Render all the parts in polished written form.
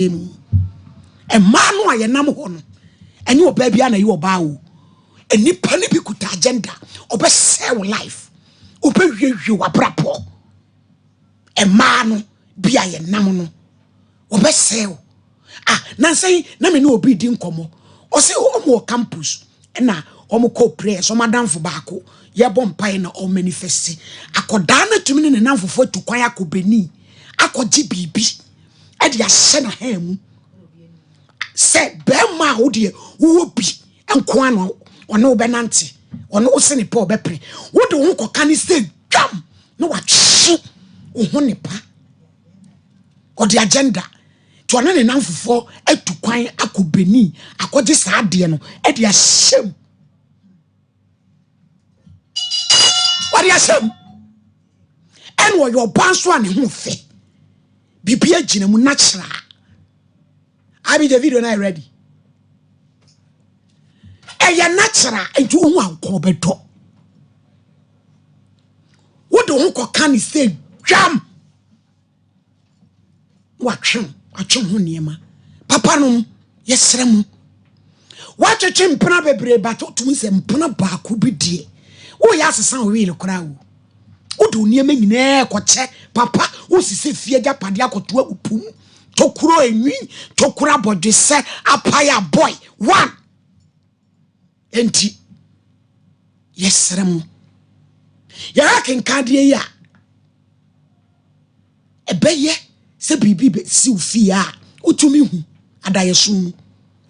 A man who I am on, and you baby and you bow. A nippany be good agenda, or best sell life. Open you a brapo. A man be I a namono, or best sell. Nancy, Nami no be Nkomo, or say more campus, and now Omo prayers, or Madame Fobacco, ya bon pine or manifesti. Akodana to me in an for to kwaya kubeni. Akodi bibi. Edi asena hem. Se bema wo de wo bi enko ano ono benanti ono sene pa obepre wo de wo koka ni se dwam no wa twi wo nipa odi agenda to ono ne namfofo atukwan akobeni akodi saa de no edi ahyem wadi ahyem enwo yo banso ane ho fe bibi agina mu natural. I be the video now ready. And you're natural and you want to better. What do Uncle Canny say? Jam. Watch him. Papa no. Yes, sir. Watch a chim panabe but to me some panaba could be dear. Oh, yes, a son real crowd. What do near me near check Papa? Who's the fear Japadiaco to a pum? Tokuro emi tokura body se apaya boy one enti yesrem ya ken kadie ya ebeye se bibi be si ufie a utumi hu adayesum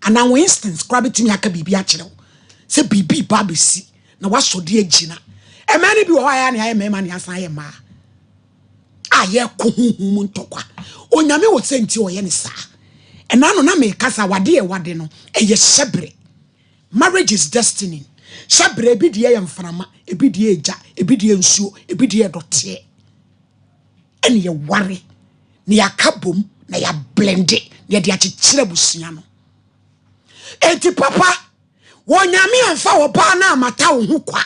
ana one instance crabiti mi aka bibi a kire se bibi ba be si na wasode agina e mani bi wo ya ne aye mema ne asan aye ma aye kohuhu ntokwa onyame wo senti oye ne sa enano na me kasa wade no eye shebre. Marriage is destiny. Shebre ebi de ye mframa ebi de eja ebi de nsuo ebi de dote ene ye ware ne yakabom na ya blende ne de akekire busua no enti papa wonyame amfa wo ba na amata wo ho kwa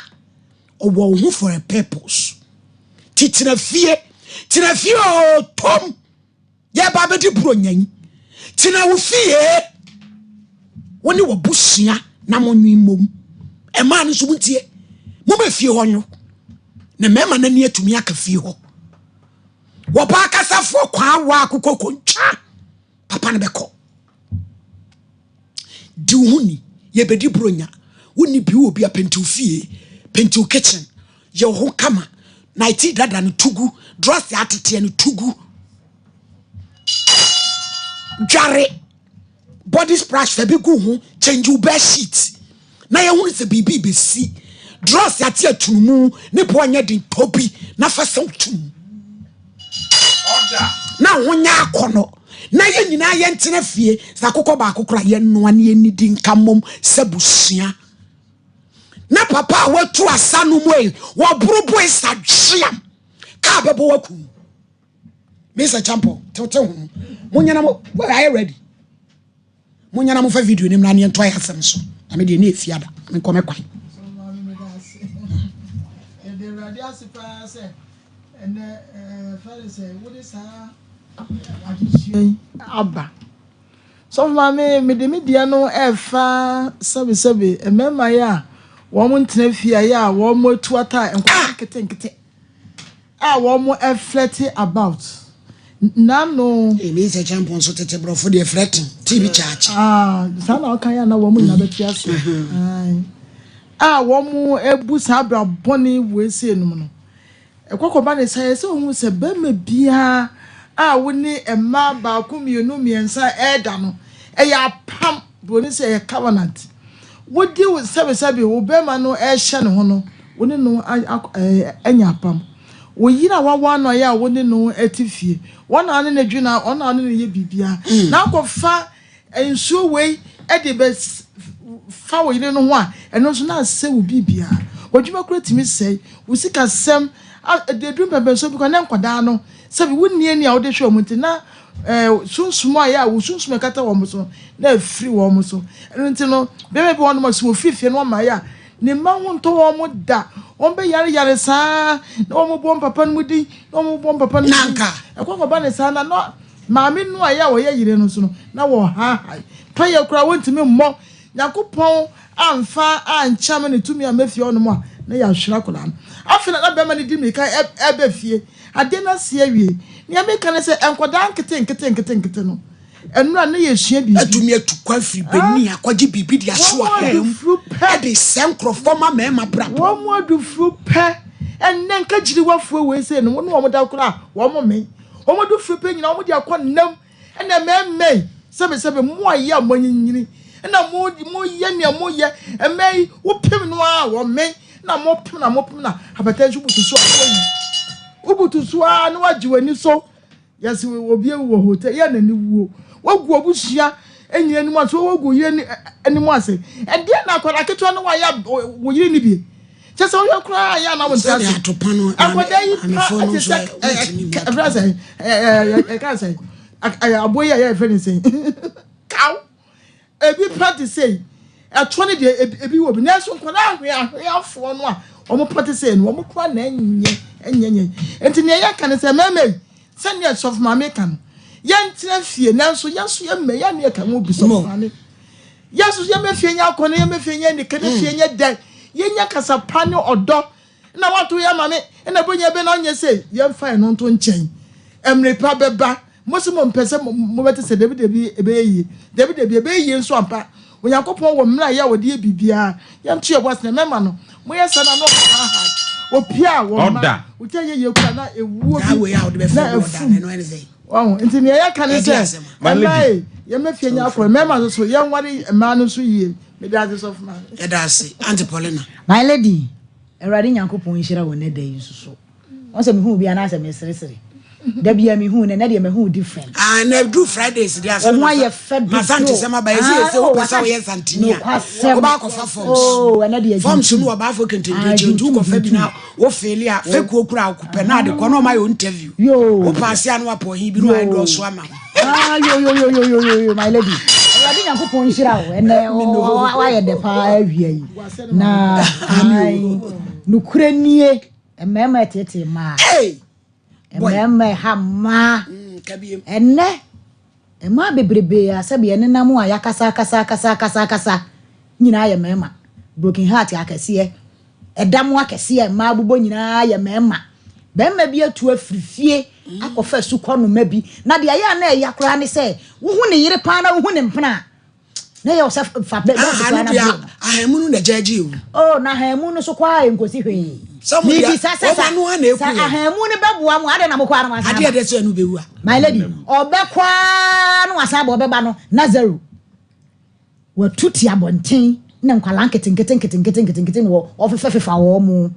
owo ho for a purpose titina fie o tom ya ba be di bronyan tina wo fie woni wo busua na monwi mom e ma no so muntie mo be fie ho nyo na mema na ni atumi aka fie ho wo ba kasafo kwa wa akokoko ntwa papa ne beko di huni ye be di bronya woni bi obi apenti fie penti kitchen ye ho kama na iti dada no tugu dress ya atete no tugu jare body splash fe bi gu ho change your bed sheet na ye hu se bibi be si dress ya ate atumu ne bo anya din tobi na fa sam tum order na honya akono na ye nyina ye ntena fie sa kokko ba kokora ye no ane ye nidi nkamom sabusua na papa watu asanu moe wo brubo isadhiam ka bebo waku Mr. Champo tete hu munyana mo are you ready munyana mo fa video nim na ne ntwa yasem so na me de na efiada me kome kwan so ma me da se e de radio asipa se ene fare se wo de sa adisue aba so ma me de media no e fa sebe emema ya wo mo ntena fia ya wo mo tuata enko kete wo mo e flirty about nano Mr. Champion so tete bro for the flirting TV charge sana o kan ya na wo mo na betia se wo mo ebu sa bra boni we se no no ekokoba ne sai se ohun se be me bia woni emma ba ku mienu miensa eda no ya pam boni se ya covenant wodi wo sebe wo be ma no hye ne ho no woni no anya pam wo yira wawa no ya woni no atifie wona ane na dwuna ona ane ne ye bibia na akọfa ensuo wei e de be fa wo yire no ho a eno so na se wo bibia wodwuma kura timi sei wo sika sem de drum bebe so bi ko na nkoda no se bi wonni ani a wo de hwe omunti na sunsumo ya wo sunsumo kata wo mo so na free wo mo so eno nti no bebe bi won mo so fifie no ma ya ne ma ho nto wo mo da on be yare saa na wo mo bom papa no mudi no mo bom papa no nanka ekoko ba ne saa na no maame no aya wo ye yire no so no na wo ha toye kura wontimi mmɔ yakopɔn amfa ancham ne tumi amafie ono mo a na ya hwera kola no afina na bema ne dimi kan ebe fie ade na se awie ne ameka ne se enkoda nkete no enura na ye hia bi atumi atukwa firi bani akwaje bibi dia so a ade senkrofo ma mema bra wo mo adufru pe enne nka giri wafo we se no wo da kura wo mo me wo mo dufru pe nyina wo dia konnam enne memme sebe mo aye amanyini na mo ye ne mo ye emei wo pem no a wo me na mo pem na abatan butusu a ubutusu a na wajiwani so yesi obi ewu hotel ye na ni wuo wagu obusia enyire ni mo so wagu yire ni mo ase e de na akwara keto na wa ya wo yire ni bi chese wo yakura ya na wo ntase akwada yi pa brasa ka say aboye ya friend say cow ebi party say atwone de ebi wo bi na so nkwara ahweafo no a omo party say no omo kwa na enye enti ne ya kan say meme send your soft mama kan yantre fie nanso yaso ya me ya ne kan wo bi so mane yaso ya me fie nya akone ya me fie nya ne kan fie nya dan yenya kasapa ne odo na wato ya mame na bonya be na onye say ye fine no to nchen emre pa beba mosimo mpese mo bete se David ebe yi nso ampa onyankopon wo mra ya wo de bibia yam tue boss na mema no mo ye sana no ha opia wo ma wo teye ye kura na ewuo bi we ya wo be fa oda na no anything wow enti ne ya kan se malai ye mefie nya akọ mema so ye nware ma no so yie me da se of man ye da se Auntie Paulina my lady erade nyankopon hira wo ne da yi so won se me hu bia na se me sere da bia me hu ne na de me hu different na do Fridays dia so no ye fed ma sante se ma ba ye o pesa wo ye santini o ba ko fa forms oh na de forms no o ba fo kentin je ko fa bi na wo fail a fe ko kura ko pe na de ko no ma yo interview o pass ya no apo hin bi no ai do so ama yo my lady erade nyankopon hira wo ene wa ye de pa awia yi na ai nukure nie emema tete ma emema ha ma kabiem enne ema bebrebe asabe ene namu a yakasa nyina ya mema broken heart akase edam akase ma abubo nyina ya mema bemma bi atu afrifie akofa sukono ma bi na de ya na ya kra ne se wo hu ne yire pa na wo hu ne mpena na ya osef fa be na ahemunu na jaji oh na ahemunu so kwa enkosi hwe Somebody sasa no ha na eku ahemunu beboa mu ade na bokwa na wasa ade de so anu bewu my lady obekwa no wasa ba obeba no Nazaro watuti abonten na nkwala nkete wo ofefefa wo mu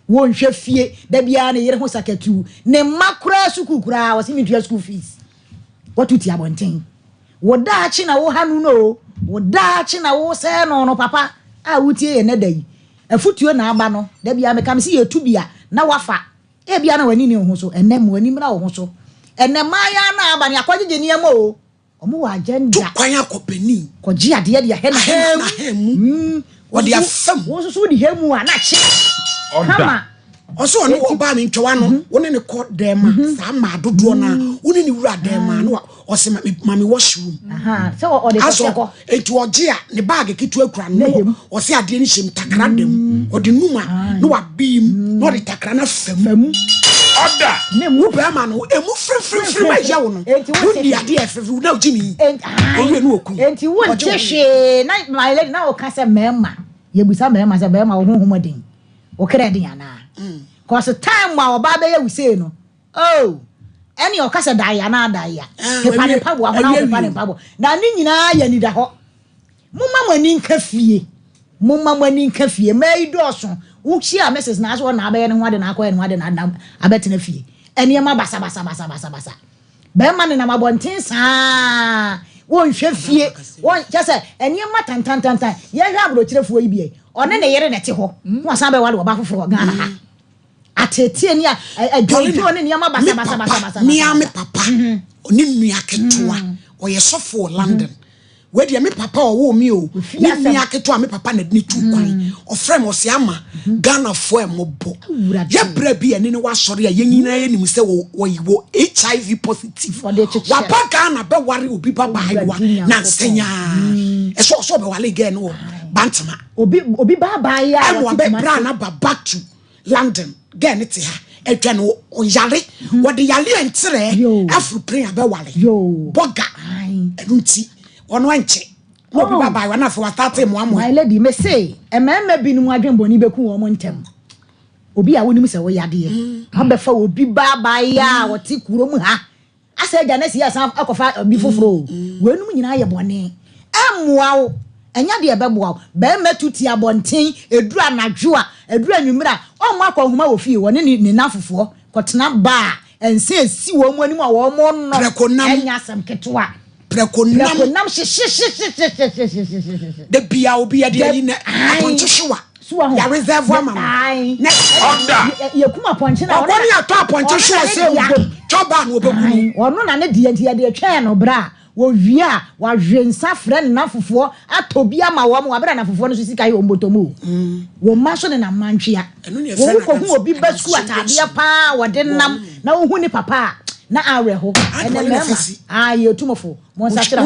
wo nhwe fie da bia na yere ho sakatu ne makura sukukura wasi mitua school fees watuti abonten wo daachi na wo hanu no wo daachi na wo se no papa a wutie ye ne dai afutuo na aba no da bia meka msi ye tubia na wafa e bia na wani ne ho so enem wani mra wo ho so enem aya na aba ne akwaje niam o omo wa agenda kwan akopani koji ade de he na hemu wo de afam wo so di hemu a na che kama oso no wo ba mi ntwa no wo ne ne ko dem sa ma dodo na wo ne wura dem no o se ma me washroom so o de ko etu oje a ne bag kitu akura no o se ade ni him takra dem o de numa no wa bim no de takra na fam oda ne mu ba ma no emu frifri ma ya wo no wo di ade efri na ojimi o we no oku enti wo nhwe na my lady na o ka se mema ye busa mema se mema wo honhomodin o kra din ana cause time wa oba be ya wuse no oh any o kasa daya na daya he pane pabo ahona o pane pabo na ni nyina ya ni da ho mumma mani nka fie mai doso wo hia message na so na abaye ne ho ade na akọ ne ho ade na abetena fie ene ma basa be ma ne na mabonten saa wo nhwe fie wo kese ene ma tantantantan ye hwa abrochirefo yi bie one ne yere ne te ho wo san be wale wo ba foforo Ghana ha atete ni adwonto ne niam basa mi ame papa oni nua ketua o ye sofo London we de me papa o mi o ni aketo me papa na ni tu kwan o frem o se ama Ghana fo e mobo ye bra bi ene ne wa sori a ye nyina ye nim se wo HIV positive wa pa Ghana be ware obi baba wa na nsenya e so be wale again no bantama obi baba ya wa be bra na back to London again it ha etwa no oyare wo de yale entere afro prayer be wale boga enunti ono anche obi baba wa na fo watate mo amo my lady me say emema binum adwenboni beku wo mo ntem obi a wonim se wo yade abefa obi baba ya wote kuro mu ha asa gya na si asa akofa obi foforo wenum nyina ye bone amoa enya de ebeboa be metuti abonten eduru anadwo a eduru anwumira o mo akohoma wo fie woni ne nafofo kotena ba ense esi wo mo anim a wo mo no enya asem ketewa prekonam de bia obi ya de ni aponche hwa ya reserve ama na ye kuma ponche na woni ato aponche hwa se wo choba na obegu ono na ne de de twen no bra wo wia wa hwensa frɛ na fofo atobia ma wo ma bra na fofo no so sika ye ombotomu wo ma so ne na mantwea wo ko hu obi basku atade pa wo de nam na wo hu ni papa na aweho ene mema aye tumofo monsakra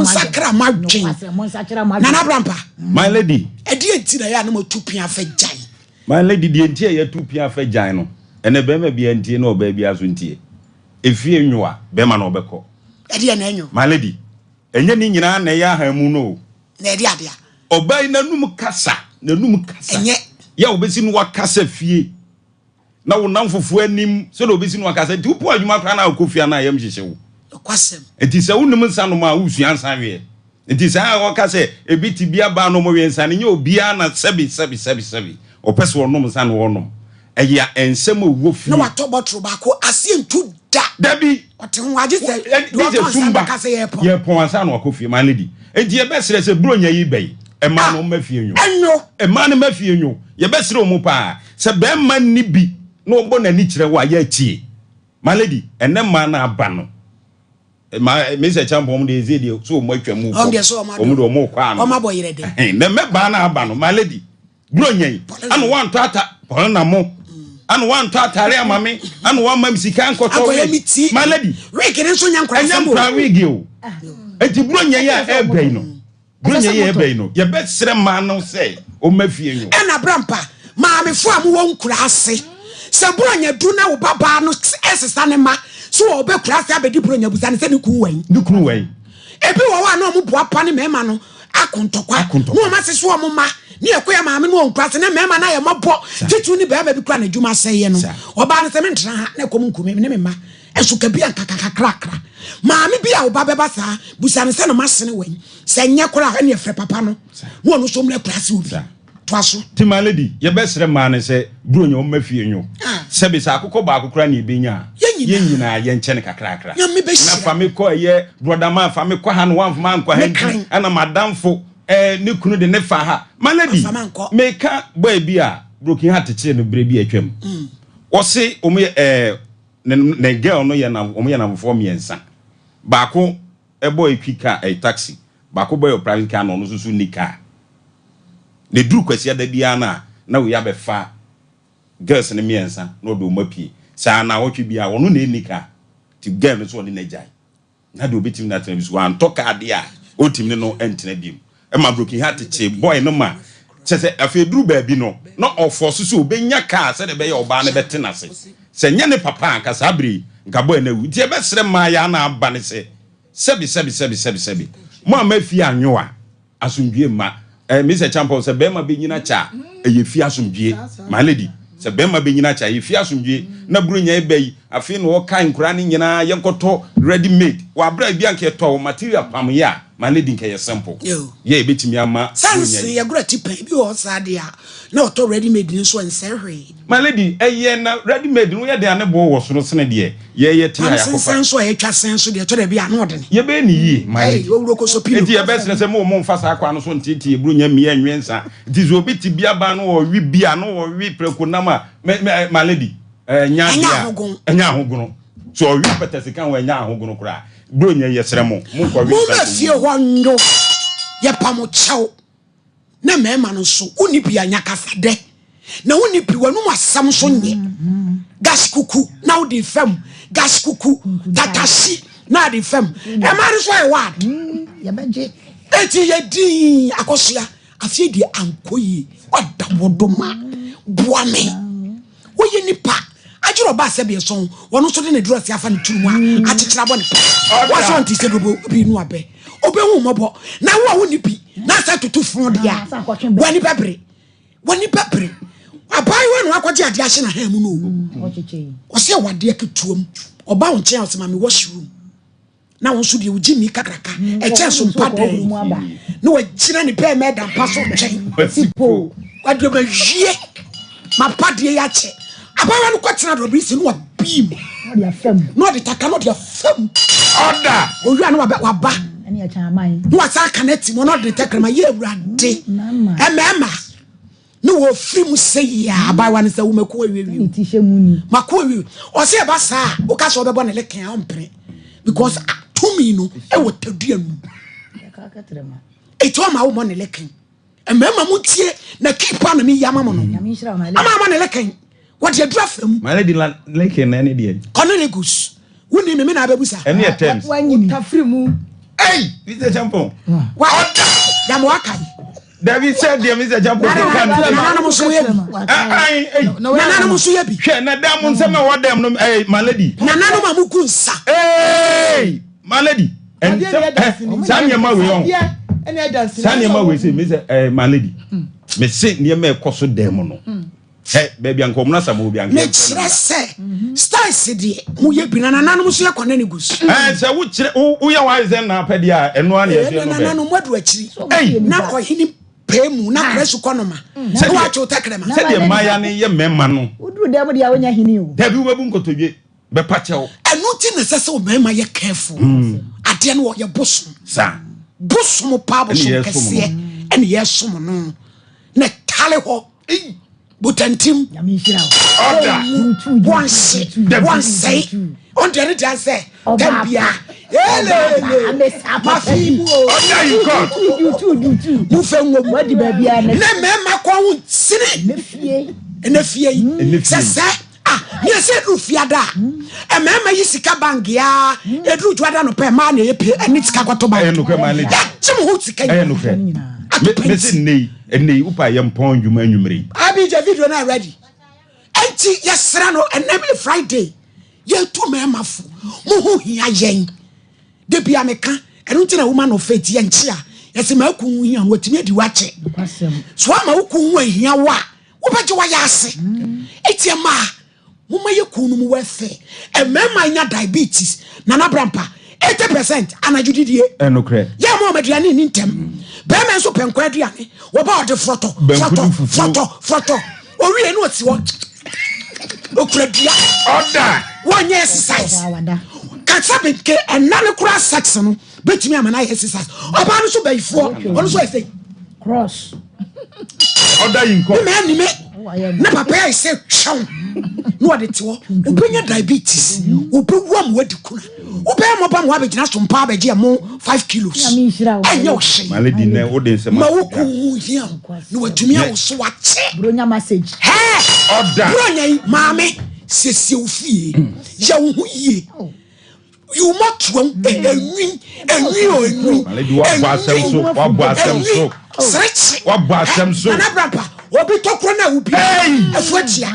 nana brampa my lady edi enti na ya na matupia fa jan my lady di enti ya tupia fa jan no ene bema bia enti na oba bia so ntie efie nwoa bema na obekọ edi na enyo my lady enye ni nyina na ya ha mu no na edi ade oba nanum kasa enye ya obesi no wakasa fie na wo namfofo anim se na obesi no wakasa ti upo adwuma kra na akofia na yam hyehye wo kwasem enti se wonum nsa no ma usua nsa we enti se a wakasa ebiti bia ba no mo we nsa ne obia na sebi opese wonum nsa no wonum eya ensem owo fi na watobotro ba ko asie ntu da dabi ote ho age se do tumba ye pon ansa na akofia ma lady enti ye besere se bronya yi bai e ma no mafie nyo e ma no mafie nyo ye besere omu pa se be ma ni bi no ogbo na ni kire wa ya tie ma lady enne ma na aba no ma me se champo mo de ezedi so mo atwa mu ko mo do mo kwa no o ma boyire de ne me ba na aba no ma lady bronya yi anu wan to ata pon na mo anu wan to atare amame anu wan mam sika nkoto ma lady wig ni so nyankra sambo wig o enti bronya ya ebei no bronya ya ebei no ye besere ma no say o mafie nyo na brampa ma me fo am won kura ase se bronya du na wo baba no esesa ne ma so wo be kura ase abedi bronya busa ne se ne kun wan ebi wo wa na mo boa pa ne mema no akontokwa no ma se so mo ma ni ekoya ma me no won kura ase ne mema na ye mabo titu ni ba bi kura na dwuma seye no oba ne se me ntra ha na kom nkumi ne mema esuka bia kakakakra ma me bia wo baba ba sa busa ne se no ma sene wan se nye kura ha ne efre papa no wo no so mle kura ase obi twaso ti my lady ye besere ma ne se bronya o mafie nyo se be sa akoko ba akokra na ebenya ye nyina ye nche ne kakrakra na fa me ko ye brother man fa me ko ha no wan fa man ko ha ana madamfo ne kunu de ne fa ha my lady me ka boy bi a broken heart kire no bre bi atwam wo se o me ne girl no ye na o me na mfo miensa ba ko boy kwika taxi ba ko boy private car no so nika ne duru kwasi ada bia na wo ya be fa girls ne miensa no do mapie sa na wotwe bia wono na enika ti girl so ne najai na do betim na tena biso an toka ade a otim ne no entena biem e ma broken heart che boy no ma se afi duru ba bi no na oforso so obenya ka se de be ye oba ne betena se nya ne papa anka sabri nka boy na wu ti e be sere ma ya na aba ne se sebi mo amafie anwoa asundwie ma Mr. Champion se bema be nyina cha ye fi asomdwie my lady se bema be nyina cha ye fi asomdwie na brunya e bai afi no kan nkura ne nyina ye nkoto ready made wa bra bia nke to material pam ya my lady nke ye simple ye betimi ama sense ye gura tipa bi o sade a na oto ready made ni so nsehwe my lady ye na ready made no ye de ane bo wo so sene de ye ti ya yakofa sense so ye twa sense de to de bia na odene ye be ni yi my lady wo wuro so pino enti ye be sene se mo mfasa akwa no so ntiti e brunya mi anwensa enti zo beti bia ba no wo wi bia no wo wi prekonama my lady nya ahogono so wi petese kan wa nya ahogono kura bronya yesere mo ko wi mo ma fie ho ndo ye pamo chow na mema no so uni bi anya kasa de na uni bi wanu asam so nye gas kuku na odi fam gas kuku tatashi na di fam e ma so e wad ye beje eti ye din akosia afie di ankoyi odabodoma boame woye nipa ajiro ba se be so wono so de na duro se afa ne turumu a akekira bo ne pa wa so nti se do bi nu abe obehu mobo na wo ni bi na sa tutu fun dia wani pebre abai we no akwaje ade ahye na ha mu no o se wade aketuom oba won chen osema me washroom na won so de ugimi kakraka e chen so pade na wajira ni pe me da paso chen sipo wade ba hie ma pade ya che abai we no kwatena do bi si no bim no de taka no de fam order o yu anu wa ba ani ya chaman no asa kaneti mo no de tekrema ye urade emema no wo free mu say ya abai wan say wo maku awiwi ti hye muni maku awiwi o say ba sa wo ka so be bo na leken ompre because to me no e wo tadua nu ka trema e to ma wo mo na leken emema mu tie na keeper na mi yama mo no ama mo na leken what you draft them my lady leken na any dey Cornelius woni me na ababusa any attempts ta free mu hey Mr. Champion wa ya mo akai David said there Mr. Champion na mo so yebi na mo so yebi hwe na da mo nsema wo dem no my lady na no ma mu kunsa hey my lady and Sanya ma we on Sanya ma we say Mr. My lady me say niam e koso dem no hey baby ankom na samo bi ankem me kire se stars de mu ye bi na nanom so ye kwana ne gus se wo kire wo ya wa ze na pede a eno a na ye no be na nanom wadu akiri na ko hini pemu na kresu konoma se wa cho takrema se de maya ne ye mema no uduru dem de awonya hini o da bi wo bu nkotodwe be pachew enu ti na se o mema ye careful ade no ye bosom sa bosom pa bosom kese ene ye som no na tale ho butantim ya mi hira order one say on the other say gambia ele mafimu order you got you mu fenwo wadi ba bia na mema kwa hu sini na fie yi sese ye se du fiada e mema yi sika bangia edru juada no pe ma na ye pe ani sika kwato ba no kwe ma le chim hu sika no kwe me se nei upa ye mpon dwuma nwumre abi je video na ready enti yesra no enemy Friday ye tu mema fu mu hu hia yen de bia meka enu ntina woman of faith ye nchia yesi ma ku hu hia watimi adi wache so ma ku hu hia wa wo beje wa ya ase eti ma mo ma ye ku nu mu wefe e mema nya diabetes na na brampa 80% anajudidie enokre ya mo mediane ni ntem be men so penkwa aduane wo ba ode foto o wi enu oti wo okura dia order one exercise katsa benke enane kura sex no betimi amana exercise oba no so bayfo ono so say cross order you go me na papa I say chow no ade ti wo obenya diabetes obewam wadi kuna obema ba mo abegina Sompa abeje mo 5 kilos anya o hye maledi na wo de nsema ma wo ku hia no watumi a wo so wache bronya message order bronya maame sese ofie ya wo hu yie you must won enwi maledi wa bo asem so wa asem so na brapa obi tokro na ubi afuatia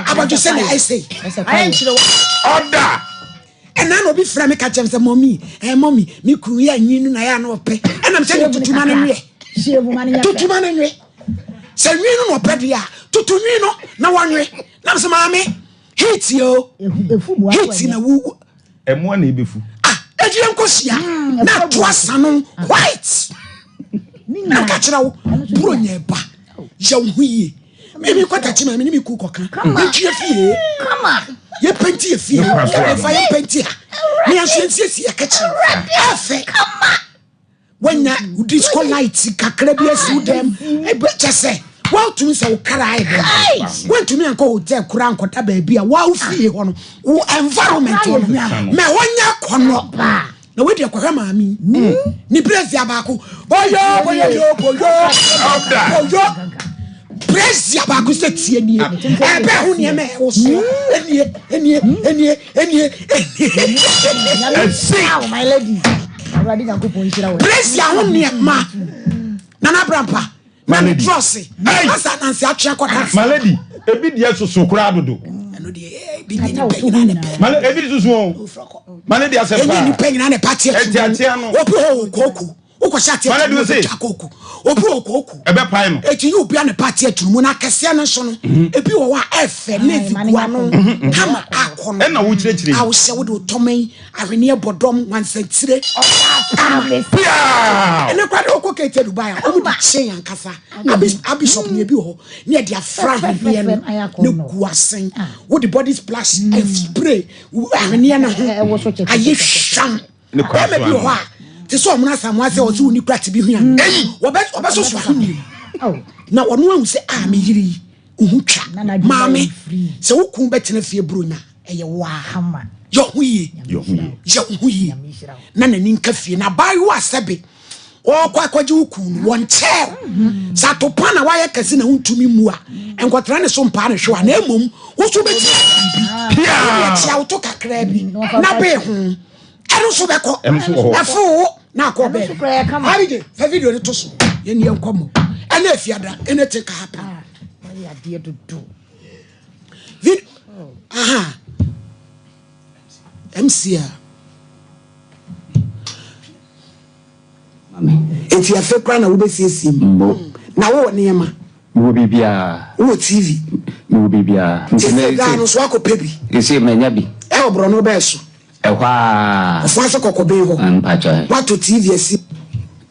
abaju se na I say I enchire order ena no bi fra me ka chem se mommy me kuru ya nyinu na ya na ope ena me se tutuma na nwe tutuma na nwe se nyinu no ope dia tutunwi no na wanwe na me se maame hit yo hit na wu emo na ebefu ejire nkosia na to asano white na ka kira wo bronya ba ya hu yie me kwata chima me ni ku koka me tue fie kama ye penti fie ye fa ye penti me ansiensie ye kachi afe kama wanya disco light kakra bi asi dem e beche se wa tumi se wo kara ai dem when tumi anko hotel kura ankota ba bia wa fie ho no wo environment ho me wonya kono na we de akwa maami ni president abako boyo praise ya ba ko se tie nie ebe hu nie me wo so enie my lady already can go ponchira we praise ya hu nie ma nana brampa my lady trust asa nansi atwa kwata my lady ebi die soso kura dodo eno de bibi ni pegina ne pe my lady ebi soso my lady asefa eni ni pegina ne party atia no obi ho koku ukosha tie koku obi ho koku ebe pai no eti you bia ne party atumu na kese ne so no ebi wo wa efe levi guano kama akono na wo kirekire a wo se wo do tomen ahwene bodom wansantire ene kwa de okokete Dubai o mu che yankasa abishop ne bi ho ne dia fra hwe no ne guasen wo the body splash spray ahwene na ho aye sham ne kwa so ho ti so omuna samwa se o ti uni kwati bi hu ya obeso so hu na onu ahu se me yiri uhu twa maame se wo kun betena fie bronya eye wa hama yo hu yi na nani nka fie na bayo asebe o kwakwaje ukun won chair sa to pana wa ya kase na huntumi mu a enkotra ne so mpa ne hwe na emom wo so beti ya ti auto kakra bi na be hu eno so beko afu na ko be habije fa video ne to so ye ne enkomo ena afiada ena take happen ya die do vid aha MCA enti afekra na wo be siesie na wo ne ma wo bibia wo TV wo bibia ntine no so akopɛ bi ese manya bi e obro no be so ehwa ofanse kokobe ho ampacha wato TV asi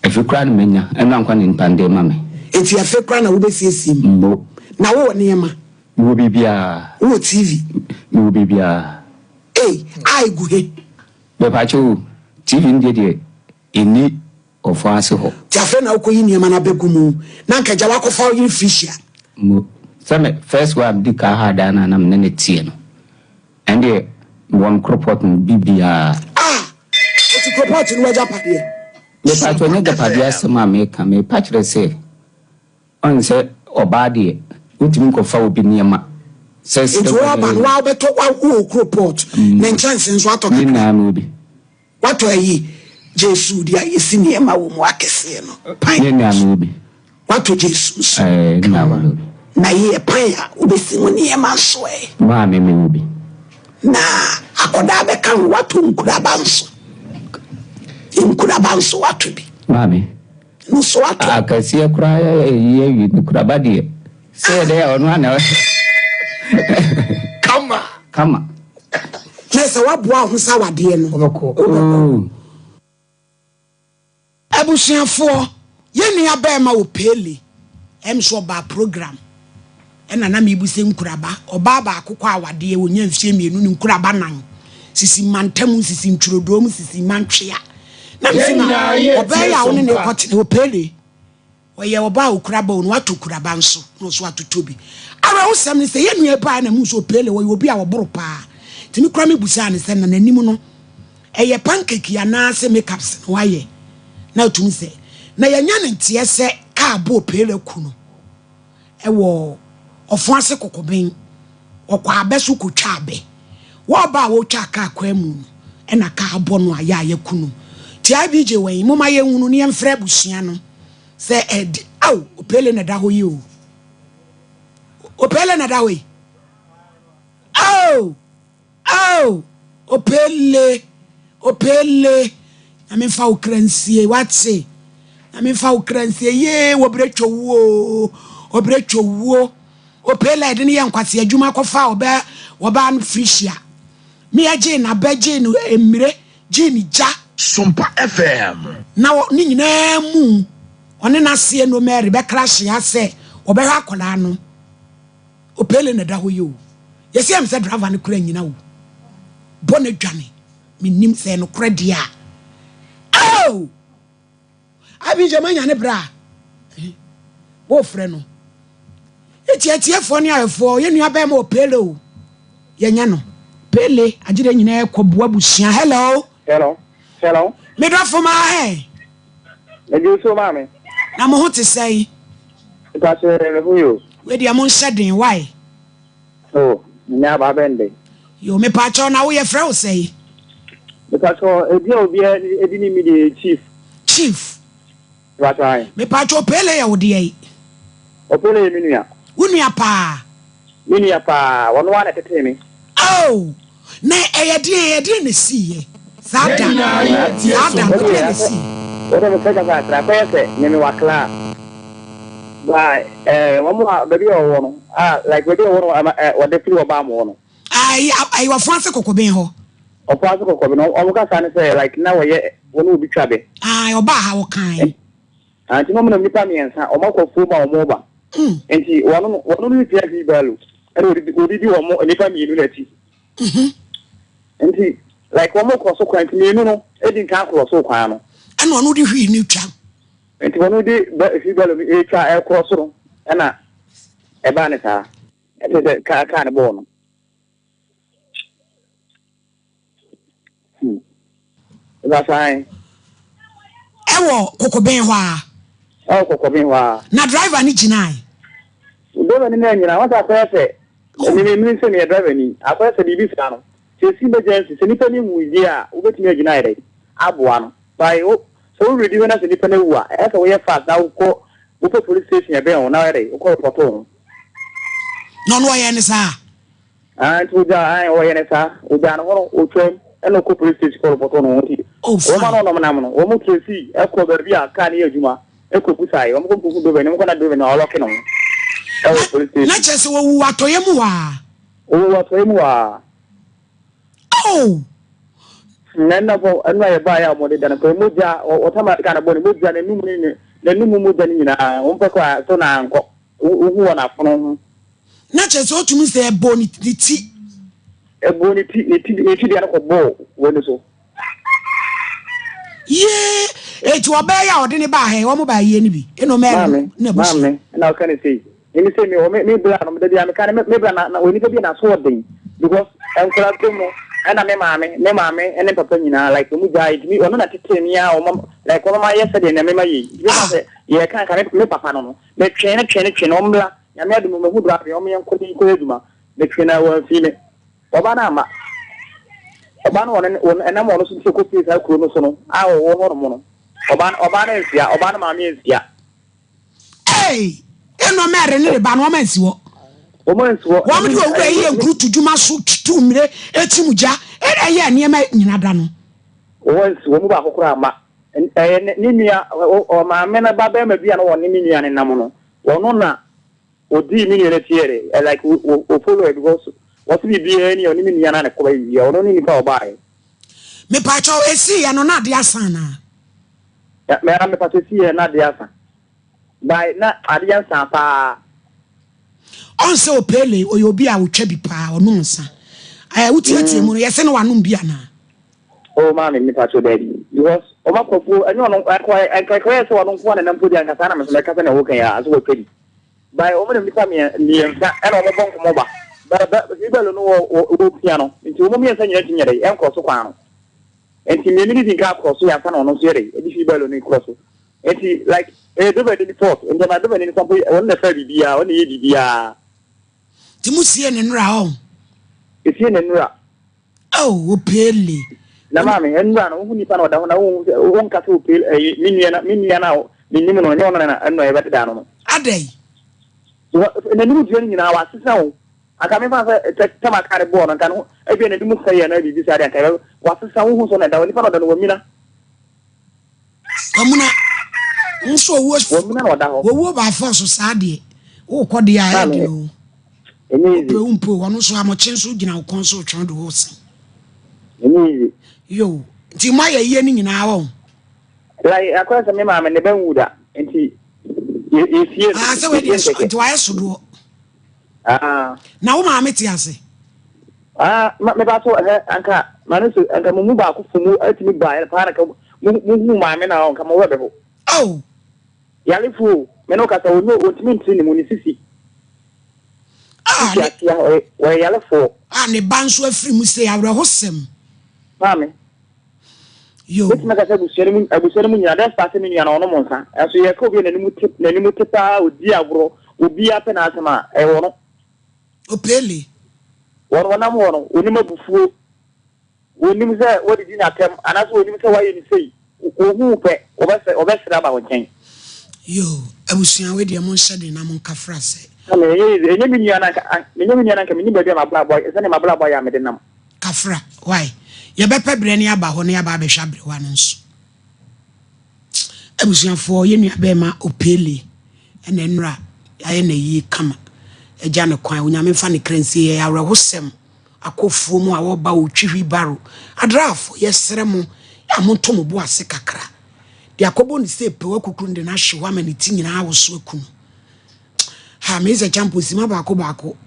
afekra na manya ena nkwa ne mpande mame enti afekra na wo be siesie na wo ne ma wo bibia wo TV wo bibia ai guhe be pacho TV ndie de eni ofanse ho tiafe na ukoyi niema na begumu na nka jawa ko fa yin fishia mo same first one di ka ha da na nam ne tie no ende one cropot bibia oti cropot ni waja pade me pacho ne da pade asema me ka me pachre se on se obade utimi ko fa obi niema it's what man wa beto wa cropot na chance nso atoka ni na me obi wato ayi Jesu dia yesi niema wo mu akese no pan ni na me obi wato Jesu na wa na ye pan ya obesi mu niema so ma me obi na akoda be kan wato nkura banso wato bi ma me no so wato akasi akura ye wi nkura ba de se de onu ana kama nesa waboa ho sawade no obeko abusuafo yeni abema opele emso ba program ena na mebuse nkuraba oba ba akokọ awade wonya mfie mienu ni nkuraba nan sisi mantam sisi ntrodom sisi mantwea na mfina oba ya woni ne kwate opele oye oba okuraba woni wato kuraba nso no so atotobi ara wo sem ne se yenu eba na mu so opele wo obi a wo boro pa timi kura mebusa ne se na nanim no eye pancake ya na se makeups no waye na tumi se na yanya ne ntie se ka bo opele kuno ewo ofuase kokoben okwa abeso kotwa abe wo ba wo twa ka kwamu no ena ka abo no aya yakunu ti abije wen mo ma ye hunu ne mfra busua no se ed au opele na da ho yi o opele na da we au opele na me fa ukransie watse na me fa ukransie ye wo bretwo wo opele de ne yankwase adwuma kofa oba no frishia me age na baje no emire je ni ja Sompa FM na ni nyina mu one na se no mere be crash ya se obehwa akola no opele na da ho yo yesi am se driver ne kura nyina wo bone dwane minim se no kura dia abi jamanya ne bra wo frɛ no etiefo ne afo ye nua ba ma opele o ye nya no pele agire nyina ekoboa busua hello Hello. me do for my Me do so mama. Na mo ho te say. Because who you? We dia mo nhedin why? Oh, nya ba bende. Yo me pa cho na wo ye frɛ wo say. Because ebi obi edini mi the chief. Chief. Right right. Me pa cho pele ya wo de yi. Opele mi nua. Wo nua pa. Mi nua pa, wono wa na tete mi. Oh. Na eyede ne siye. Sada. Sada wo de si. Ora me kaja ka tra pese, me wakla. Ba wamu baby o wono. Like we dey wono what dey free oba mo wono. Ai wa fanse kokobin ho. Opa so kokobin no, o ka san say like na we ye wono obi twabe. Oba ha wo kan. Anti no mo nipa miensa, o makofu ma o mo ba. Enti wono ni tia bi balu. E odi wo mo nipa mienu na ti. Enti like wo mo kroso kwan ti mienu no, e di kan kroso kwan no. Ana ono di hwi ni twa. Enti wono di fi balu e twa e kroso no. Ana e ba ne sa. E de ka ne bo no. That's right. Ewo kokobin ho a. Oh, kokobin wa. Na driver ni ginai. Driver ni na nyina wata kwese. Ni se ni driver ni. Akwese bibi sa no. Se si emergency, se nipa ni mu ide a, obetumi ginai re. Aboa no. Bai o so ready when as nipa na wu a. E so we fast na wo police station e be on na re. Wo report on. No ye ni sa. Tu ja o ye ni sa. O ja no ho o twem. Eno ko police station ko report on wo ti. O ma no no na mo. Wo mu tresi e ko ba bi a ka ni adwuma. E ko pusai. Wo mo ko do be ni mo ko na do be na o lock no. Na chese wo wu atoye mu wa. O atoye mu wa. Oh. Nana bo anu ya ba ya mo de dan ko moja o tama ka na bo ni moja na numu ni na numu moja ni na o mpe ko to na anko hu wona fono. Na chese o tumi se ebo ni ti. Ebo ni ti de na ko bo wo ni so. Ye etu obeya ode ni ba he wo mo ba ye ni bi eno me na bu mame na o kan say ni say me bla no me de am kan me bla na oni ka bi na so den because enkura ko no na me mame ene papa nyina like mu jai mi ono na tete mi a o like ono ma yesterday na me ma yi you know say ye kan me papa no me twene o mbla ya me adu me hu dra pe o me enko ni ko eduma me twene wa fi me oba na ama oba no ena mo no so ko fi sa kuro no so no a wo ho mo no oba na nsia oba na mame nsia eh eno mere ni ba no ma nsi wo o mo nsi wo wo me do we ye nkru tuduma so tu mire etimuja e ye ne ma nyina da no o nsi wo mu ba kokora ama ni nua o mame na ba ba ma bia no wo ni nua ne nam no wono na odi mi ne tiere like o follow it because what we be any on ni nua na ne ko ba yi wono ni nipa oba ai me pa cho esi ya no na de asana ya me pa cho esi ya na de asa bai na ade ansa pa onse opele oyobi a wotwa bi pa onu nsa wutiatie mu no yese no wanum bia na o ma me pa cho daddy because o ma kofu anyo no akwa yese wonu ko na nampo dia nkasa na me kasa na wo kan ya aso wo pedi bai o mo ne nipa mi nsa e na o mo bon ko mo ba ibelo no wo piano nti o mo mi nsa nyina tinyere en ko so kwa no enti me mi dinka ko so ya fa na ono so yere e di ibelo no ko so enti like do be the fourth and then I do be ni something on the fa bibia on ye bibia ti musie ne nra o esie ne nra oh opele na mama nra no hu ni pa na oda ho na wo nka se opele minia na ni nimu no nyo na eno e beta no adai na nimu tu ni na wa sisa o aka me fa se tama kare bo no kan e bi na dimu sai na bibi sai aka wa sisa wo hu so na da ni pa na da no mina amuna nso wo ba force saade wo kode ya ade o eni umpo wono so amoche nso gina wo kon so twon do wo se eni yo ti ma ye ye ni nyina wo like akwasa me ma me ne banwuda enti ye se we dey so ti wa yeso do na wo ma me ti ase me ba so anka manusu anka mu ba ko fumu atimi ba ya fara ka mu ma me na on ka mo webe ho oh yalifu me no ka sa wo otimi ntri ni mu ni sisi ya we yalifu ne banso afiri mu se awre hosem mame Which makes us abusiani mu nyina that's passing me na ono monsa. Aso ye ka obi na nimu tepa odi agro obi ape na asema e wono. Opele. Wana mo wono oni mabufuo. Oni mu say what did na kem anaso oni mu say why ni say. Ohu pe obesra ba wonchen. Yo, abusian we de mo nhyade na mo nkafra se. Enye mi nyana ka mi ni bebe ma bla boy, ese ne ma bla boy ya me de nam. Kafra, why? Ye bepe bre ne aba ho ne aba behwa bre wa no nso. Abusian fo ye nua be ma opele ene nra aye na yi kama. Eja ne kwan onyame fa ne krensi ye awre hosem akofuo mu a wo ba otwihwi baro. Adrafo ye sere mu ya mo to mo bo ase kakra. De akobo ni se pe wa kukuru de na hye wa ma ne ti nyina awoso akunu. Ha me ze champo sima ba ko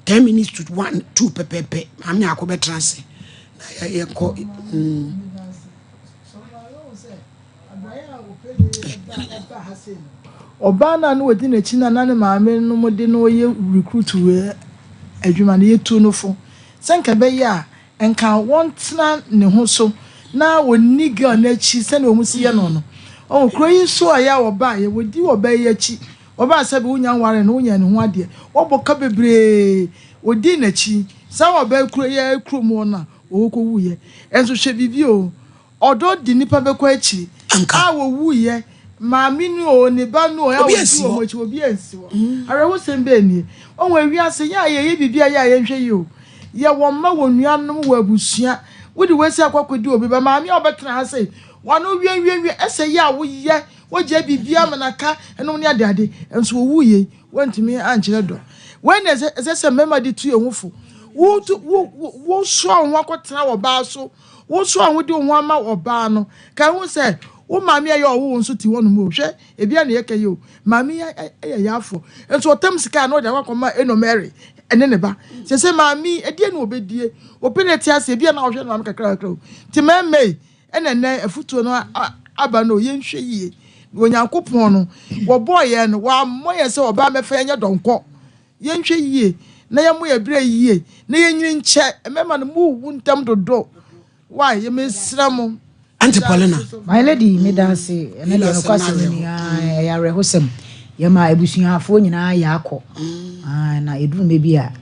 10 minutes to 1 2 pepepe. Ma me akobe transe. Na ye ko Obana no wadi na chi na ne maame no mode no ye recruit we adwuma ne yetu no fo senka be ya enka wontena ne ho so na woni girl na chi se na omusi ye no no o kroyi so aya oba ye wodi oba ye chi oba sabe unya nware no unya ne ho ade oboka bebre odi na chi sa oba kroyi kromo na owoko wuye enso hwe bibio odo di nipa bekọ achi a wo wuye maami ni o ne ba no ya wo mo chi obi ansi wo are wo sembe ni o wa wi ase ya ye bibia ya ye hwe yi o ye wo ma wo nuanom wo abusua wo di wesi akwakodi obi ba maami obetena ha sei wano wie ese ya wo ye wo je bibia manaka eno ne ade enso wo wuye wantimi ankyere do when ese mema di tu ehufo wo so anwo akotena wo ba so wo so anwo di ho ama oba no ka hu se wo maami aye owo nso ti wonu mo hwe ebia na yeke yo maami aye yafo enso otam sika na o de akoma eno Mary ene ne ba se maami edie na obedie opeleti ase ebia na ohwe na kakra ti meme ene afutuo no aba no ye nhwe yie onyankopon no wo boye no wa moye se oba mefa nya donko ye nhwe yie na ye moye bre yie na ye nyiri nche emema no mu wuntam dodo why ye mesram Auntie Paulina, my lady, me dance, and then of course, I are hosem. Yama, ebusuafo nyina ya akọ. Na edu maybe a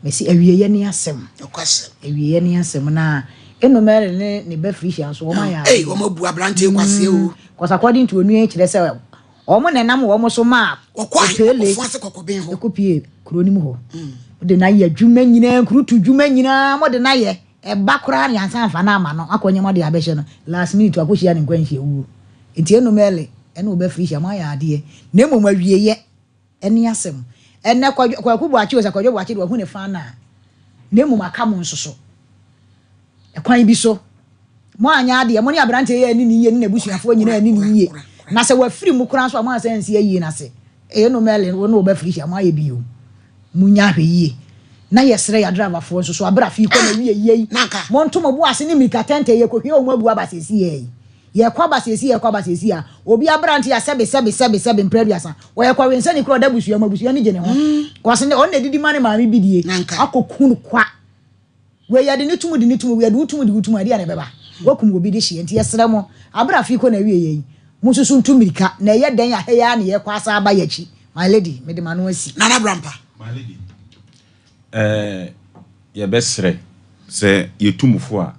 me si awiye ne asem. okwase. Awiye ne asem na eno mere ne be fish so o ma ya. Eh, o ma bu abrante kwase o. Cause according to onu e kire se o mo nenam o mo so ma. Okwa ase kokoben ho. Ekopie kronim ho. De na ye adwuma nyina krutu dwuma nyina mo de na ye. Eba kura ni ansan fa na ama no akonye mo de abehye no last minute akohia ne nkwanhie wu enti eno mele eno oba free hia ma ya ade na emom awieye ene asem ene kwakubu achi osa kwajo achi de hu ne fa na emom aka mo nsoso ekwan bi so mo anya ade mo ne abrante ye ani ni ye ni nabusuafo nyina ani ni ye na se wa free mu kura so ma asense ye na se eno mele wo oba free hia ma ye bi o munya hwe ye na yesre ya driver fo so abra fi ko na wie yei monto mo bu ase ni mika tente ye ko hwe o mu abu abasesi ye kwa basesi a obi abrante ya sebe mprediasa wo ye kwa wense ni kro da busua mabusia ni gene ho kwase ne on na didi mane maami bidie akokun kwa we ya de ni tumu we ya de utumu ade ya ne beba wakum obi de hye enti yesre mo abra fi ko na wie yei mususu ntumirika na ye den ya he ya ne ye kwa asa aba yachi my lady me de manu asi Nana Brampa my lady ye besre se yetumufo a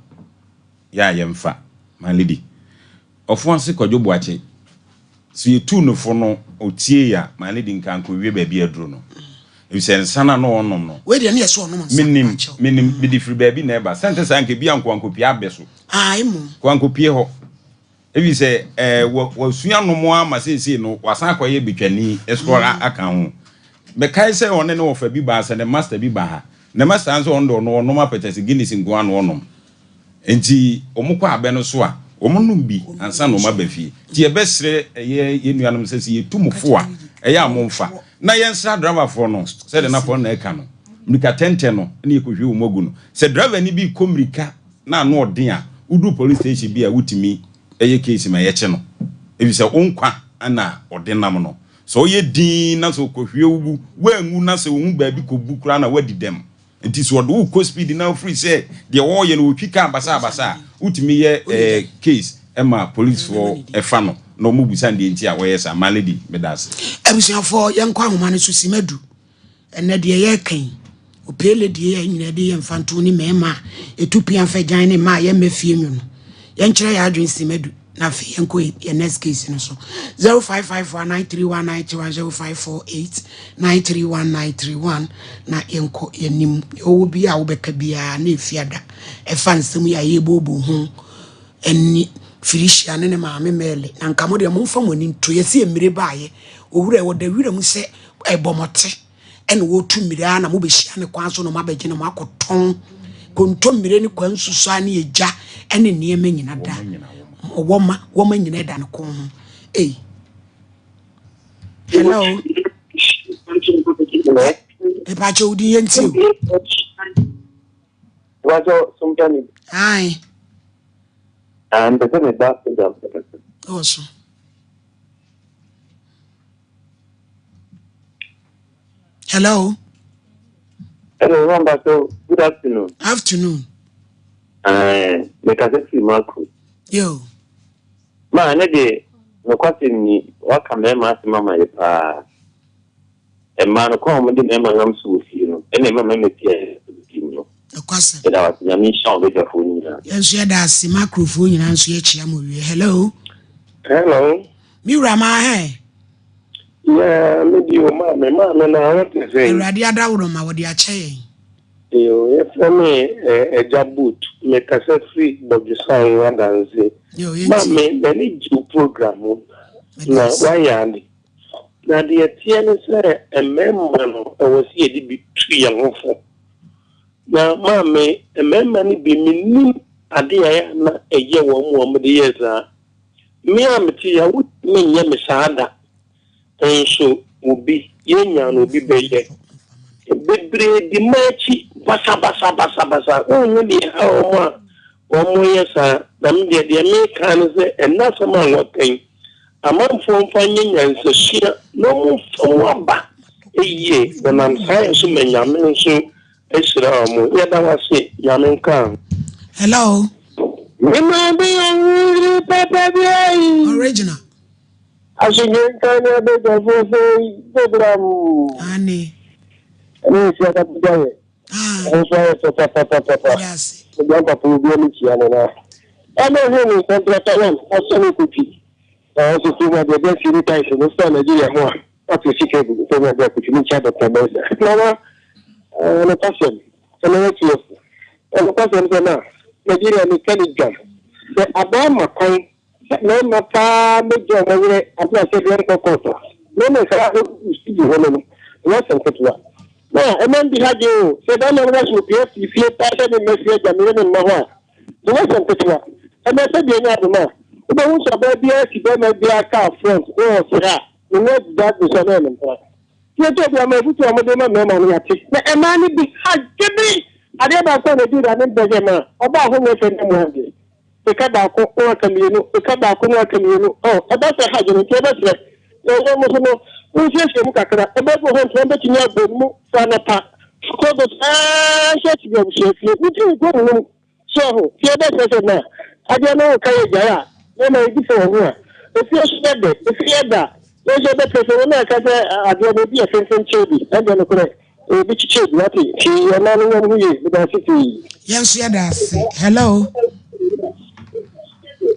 ya yemfa my lady ofuanse kodwobo ache so yetu no fo no otie ya my lady nkanko wie ba bia duro no ebise sana no onom no we de na yeso onom minim bidi free ba bi na eba sente sanke bia nkwanko pia abeso mu kwanko pie ho ebise wasua no mo ama sese no wasan akoye betwani escroll aka ho me kai se one ne ofa bi ba se ne master bi ba ha ne master anso ondo no no mapetese Guinness ngwa no onom enti omukwa abe no so a omonum bi ansa no mabafie ti e besre ye nuanom sese ye tumufo a eya amomfa na ye nsra driver for no se de na for na eka no mrika tente no na ye kohwe umogu no se driver ni bi komrika na no odin a udu police station bi a wutimi eye case ma ye che no ebi se onkwa ana odinam no so ye din na so kohwe ugu wangu na se wu ba bi ko bukura na wadi dem enti so do ko speed na free say de wo ye no twika abasa utimi ye case Emma police for a fano no mubu sandi ntia weyesa malady medase ebusuafo yenkwa ahoma ne so simedu ene de ye kan opele de ye nyina de ye mfanto ni mema etupia fa gyan ne ma ye mafie nwu no yenkire ya adwen simedu na fe yenko ye next case no so 0554931931 0548931931 na yenko yenim owo bi a wo beka bia na efiada e fa nsem ya ye bobo ho eni Felicia ne maame mele na nka mo de mo mfa moni nto yesi emire baaye owura wo da wira mu se ebomote ene wo tu mire ana mo be hia ne kwan so no mabegye no makoton konto mire ni kwan susu ani eja ene niema nyina da woma nyina da ne kon ho hello Epacho udi yenti wazo Sompa hi and the thing that also hello Number so good afternoon. Make a see Marco. Yo. Ma de no question ni waka mema mama ye pa. E ma no ko mo de mema ngam su fi no. E ne mama me pie no. No question. E da wa nya mi sha be jafo ni na. Yes ya da si microphone na nso ye chia mo wie. Hello. Mi rama he. Yeah, me di o ma me na what is it? Eradi adawro ma wo de a che. Yo, for me a jabut me cassette free but the song one and say. Yo, Ma me the need to program. Na why and na the tiene say a member no was here di be 3 years old. Na ma me a member ni be minim ade ya na eye wo mo de years a me am ti ya wo me nya me saada. So ubi yenya no bi beye bebre di machi basa onye di omo yesa na me de me kan se enna sama wokan amanfo mfanye nyansa hia no mo fawaba eye na am sai so menyame so esira omo yeda wase nyame kan hello me be papa bi original Asingin kanya be program. Ani. Ni si ata budaye. Papa. Yes. Ndio problem kiana na. Ana hini contract one, asani kupi. So tuma de be siri tai se no sta Nigeria mo. Ati sike bu to na be kupi ni cha Dr. Bosa. Mama no passion. Sana tiyo. No passion sana. Nigeria ni Kenya. The abama kai no mata mejo mwe atla se bien kokoto no me sara usti ho no no san kotwa no e man bi haje o se da na wasu bi fi ta ta de mesie ja me no ho no san kotwa e me se bi nya do ma o be hu so ba bi asi be ma bi aka front o sira no no that is so no no ye to bi ma futu amode ma me ma no yati na e man bi haje bi ade ba ko ne di da ne beje ma oba ho me fe ne mo hande kada ko o kamiyenu kada ko no kamiyenu abata hajere ke batre no mo so no se mu kakra ebe ko ho nto be tinya bomu sana pa ko do se ti go se fi muti ko no so ho ke be se na aje no ka ye jaya no ma idi fo ho a e fi so de e fi da no se be se na ka se aje no bi e fenfen chebi aje no kore e bi chebi ati ki na no no ye bi da city yes ya da hello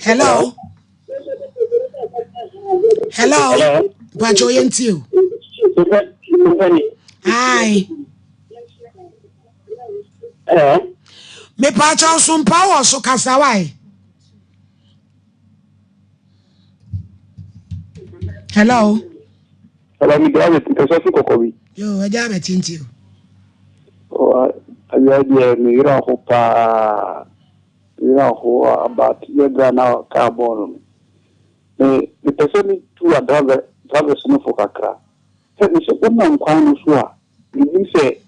Hello. Bajo yenti o. Hi. Me pacha Sompa wo so kasa wai. Hello. Mi grave penso su kokobi. Yo, aja me tinti o. Aja dia mi ira ko pa about your grana carbon. The person to a driver no for Kakra. It's a woman quite sure. You say,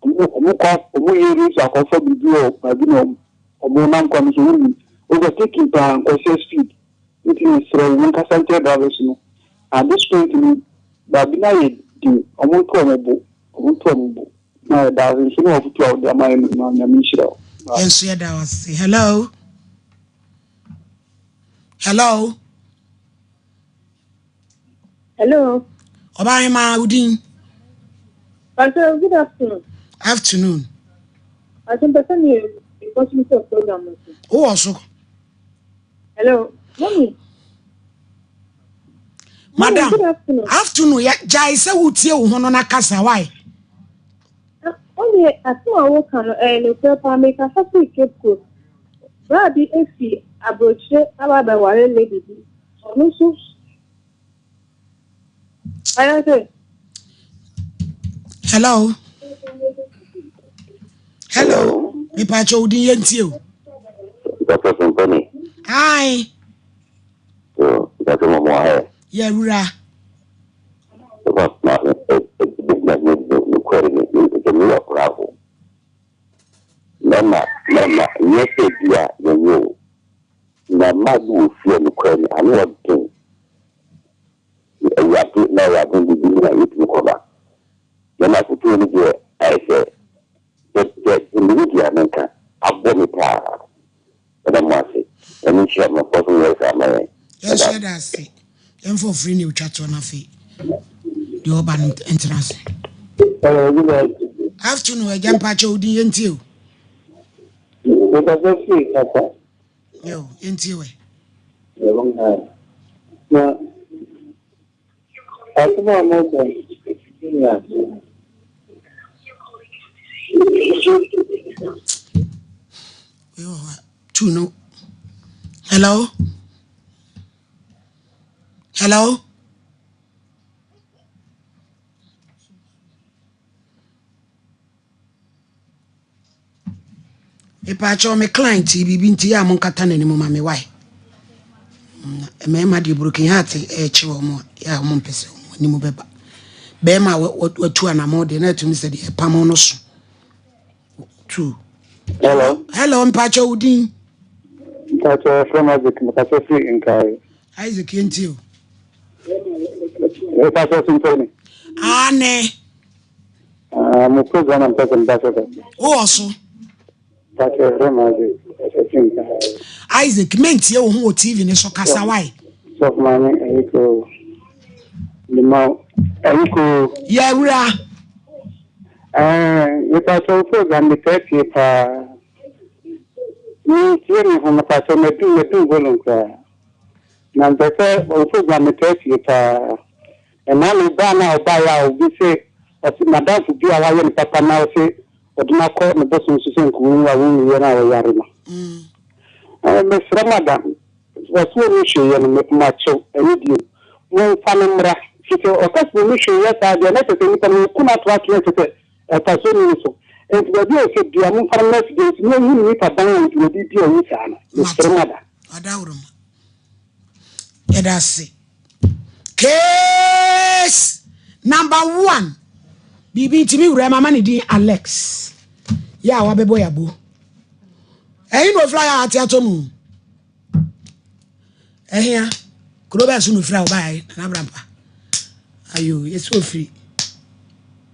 we are comfort with you, I do know, or more non commission, overtaking plan, conscious speed. It is through one center drivers. At this point, Babina, do a more probable. Now, doesn't show off to their mind on the mission. Yes, yeah, that was hello. Hello. Hello. Obaima Udin. Pastor, good afternoon. Afternoon. I can present you a possibility of program. Oh, also. Hello. Mommy. Madam. Good afternoon. Afternoon. Ya jai se utie uhono na kasa why? Only as soon as I work on the paper, make a happy Cape Coast. Brady AC, a brochure about the warrior lady. No, so. I say. Hello. Hello. Me pacho Udin yentie. Dr. Sompa. Hi. So, that's a more. Yeah, Rura. About not the credit, the new travel. Mama, yes, dear, you. Na madu feel the credit, I know what thing. You have to now, I think you need to cover. Then I put you in the I say, that in the media, I bought it. But I'm saying, and you share my personal ways. Yes, that's it. And for free new chat on a fee. The urban entrance. Afternoon, I jump at your DNT. Yo, into it. Two no. Hello? Hello? Epacho me client bibi nti ya mon kata na ni mo ma me why. Me ma di broken heart e chi wo mo ya mo mpese ni mo beba. Be ma watu ana mo de na tumi se de pam no so. Two. Hello Mpacho Udin. Mpacho from Isaac, Mpacho free in Kai. Isaac yentio. Mpacho Symphony. Ane. Mo program am person Mpacho. Oh also. Mpacho from Isaac mentie wo ho TV ne so kasa why. So mama ayiko. Lima ayiko. Ya wura. Mpacho program the paper. Ni tieni hono paso metu golonka na mpese ofuga metesi pa enani bana obaya obise oti madam fubi awaye ni papa na ose oduna ko ne boso nsusen ku wa wu ye na yare na me sra madam wasu ni sheye no macho enidio mo famimra fite okasu ni sheye ta de na tete ni pano kuna to atwe tete paso ni so and the day said the amount of messages no you need to down to the video you sana Mr. Adawrum edase case number 1 bibi timi wura mama ne din Alex ya wa bebo yabo no flyer ati atomu ehia kroba sunu fra obai na brampa ayo yeso free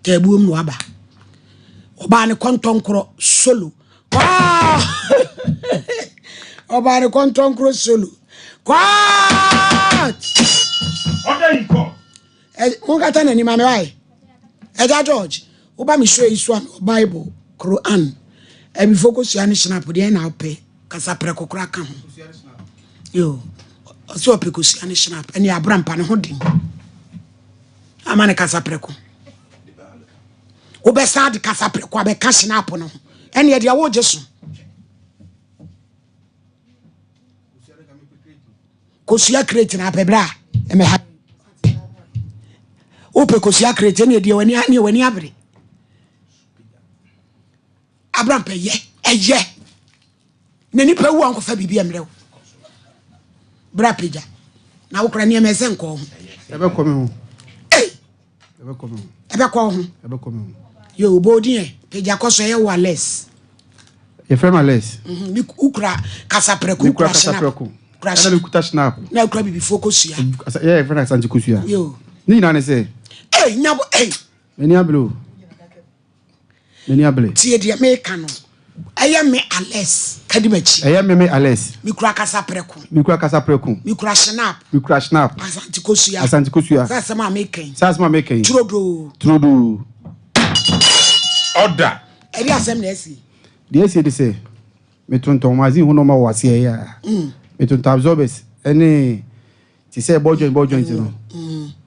tebuom no aba oba ne kontonkro solo oba ne kontonkro solo kwat oda iko mo kata na ni mame wai eja George oba mi show isu an Bible Quran e bi focus ya ni snap de na ope kasa prekokra ka ho yo so ope ko si ani snap eni abrampa ne ho din amane kasa preko obesa de kasa preko abeka snap no eni e de wo jesu kosia create na pebra e me ha ope kosia create eni e de wani abre Abraham pe ye eye na nipa wu anko fa bibia mrew bra peja na wokra ne emese nko ho ebe komi ho ebe ko ho yo bodi e peja koso ye wa less ye frema less mi ukra kasa preko ukra snap crash na kuta snap na ukra bibi focus ya ye frena sanji kusia yo ni na ne se nyabo meni ablo tie dia me ka no me Ales Kadimachi. Me Ales. Mikura kasa preku. Mikura snap. Asantikosuya. Sasama making. Trodo. Order. Eri asem na esi. The esi de say. Me tonton mazin hu no ma wase ya. Me tonton absorbers. Ene ti say bojo no.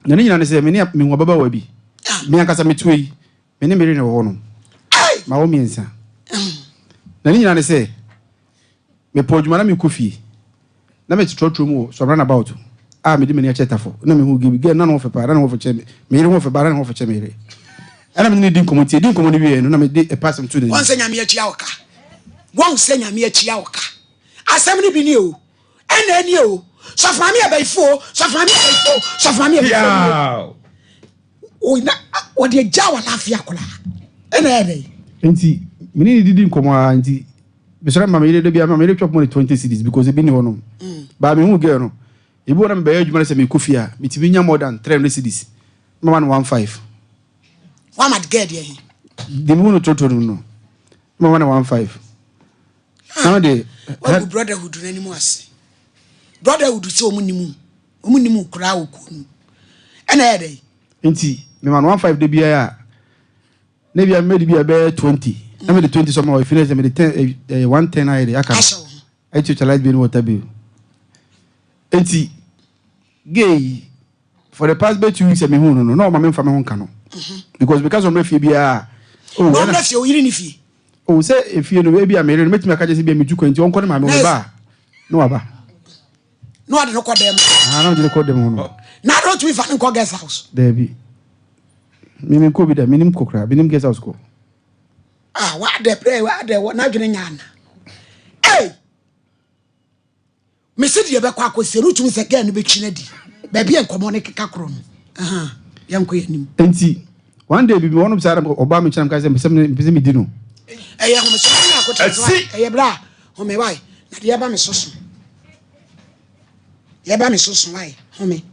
Na nyina ne say me nwa baba wa bi. Me akasa metui. Me ne mere ne wo no. Ma wo miensa. Na nyina ne say me pojuma na me kofi. Na me trotro mu so run about. Me di me ne chetafo. Na me hu gibi na no fe pa, na no fe che. Me ire ho fe ba, na no fe che me ire. Ana me din community ni bi no na me dey pass am to the. Won senya me achia oka. Won senya me achia oka. Asem ni bi ni o. Ena ni o. So fa me abaifo, so fa me abaifo. O na o de jawa lafia kola. Ena ere. Enti me ni didi nkomo anti be sure ma me ire de bia ma me ire chop money 20 cedis because e bi ni hono. Ba me hu girl no. E bo na me be adwuma se me kofi a, me ti bi nya more than 300 cedis. Mama no 15. Wa mad get here. The moon to no. Mama na 15. Now the brotherhood no anymore ase. Brotherhood say omunimu kura okunu. Ena ere. Enti me man 15 de bia na bia me de bia be 20. Na me de 20 so ma we finish me de 10 110 aye de aka. I utilize be water bill. Enti gay for the past 2 weeks me hu no ma me fa me hu kan no. Because of refie bia no refie o yiri ni fie o say efie no e bia me re metimi aka je se bia meju kwanti onko ne ma me ba no aba no ade no kodem no de kodem no na don't we fan ko guest house there be me ko bi da minim kokra binim guest house ko wa de na dwene nyana me se de be kwa akose rutum se ga no betwi na di ba bia nkomo ne keka kro no yanko yanim enti one day bibi wonu sara oba me chenam ka se me di no ho me so na akota bra ho me wai na de ba me soso wai ho me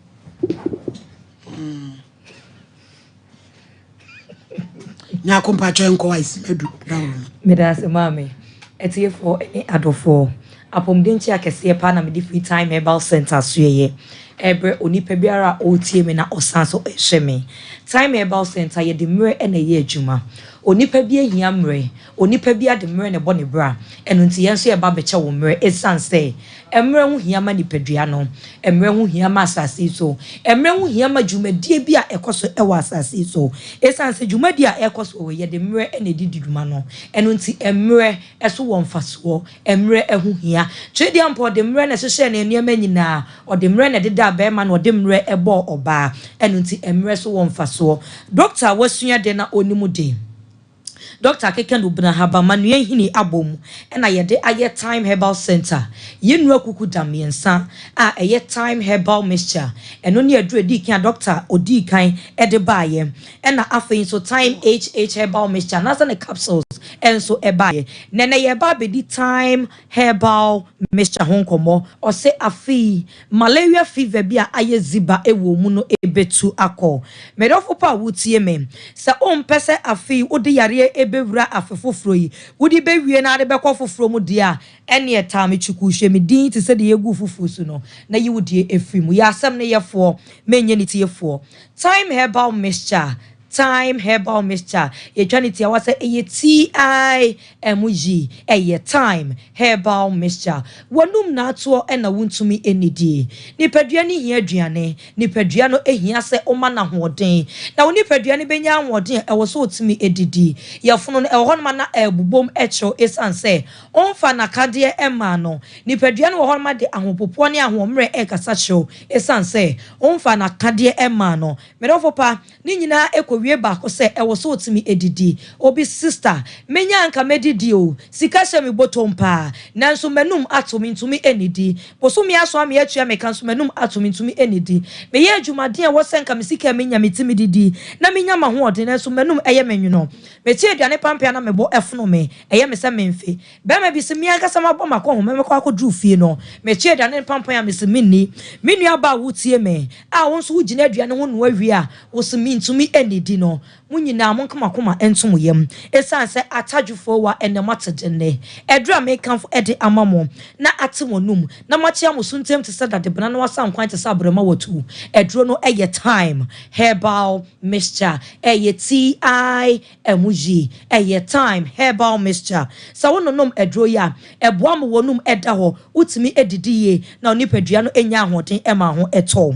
nya kompa cho enko wai medu rawo me da se mame etie for adofo apomdenchi akese pa na me di free time herbal center suye ebre onipa biara otie me na osanso ehweme time herbal center ye de mre na ye adwuma onipa bi ahia mre onipa bi ade mre ne bo ne bra eno nti yenso ye ba beche wo mre esanse emre hu hia ma nipadua no emre hu hia ma asase so emre hu hia ma dwumadie bi a ekoso ewa asase so esanse dwumadie a ekoso ye de mre na didi dwuma no eno nti emre eso wo mfaso emre ehu hia twedi ampo de mre na hyehyɛ na enuama nyina o de mre na deda ba ma na o de mre ebo oba eno nti emre so wo mfaso doctor wasua de na onimu de Dr. Keken Ubna Haba Manuel Hini Abom, and I had a time herbal center. Yenu kuku damiensa, a time herbal mixture, and only a dread deacon doctor or deacon at the buyer, and a affain so time HH herbal mixture, nothing a capsules, and so a buyer. Nene ye baby di time herbal mixture Nkomo, or say a fee, malaria fever bia aye ziba e womuno e betu ako. Medofopa wutie me, sa pese a fee, o de yare bewura afefoforo yi wodi bewie na ade bekọ foforo mu dia ene etame chuku hwe me din ti se de yegu foforo su no na yi wodi efrimu ya asem ne yefo menye ni ti yefo time herbal mixture ye twaniti awase eye TIMG eye time herbal mixture wonum na ato e na wontumi enidi nipadua ni hia aduane nipadua no ehia se oma na hoden na wonipadua ni benya hoden e wo so otimi edidi ye fono no e ho no na ebubom echo esanse onfa na kade ema no nipadua no ho ma de ahopopo ne ahomre e kasa cho esanse onfa na kade ema no medofo pa ni nyina ekowie ba ko se e wo so otimi edidi obi sister menya anka medidi o sika se me botom pa nanso manum atomi ntumi enidi boso me aso am ye tua me kanso manum atomi ntumi enidi me ye adwumaden wo se nka me sika menya metimi didi na menya ma ho ode nanso manum eye menwuno me tie aduane pampia na me bo efono me eye me se memfe be ma bi se mi anka sama bo makọ ho me kwa akọdru fie no me tie aduane pampia me se minni menu aba wutie me a won so wugina aduane ho no awie a wo se mi ntumi enidi edi no munyina mo kama entum yam esan se atadwufo wa enematedene edra mekan fo ede amamo na atemonum na machia musuntem te sada de bana no wasan kwan te sabrema watu edro no eye time herbal mixture eye ti emuji eye time herbal mixture sa wononom edro ya eboa mo wonum eda ho utimi edidiye na onipadua no enya ahoden ema ho eto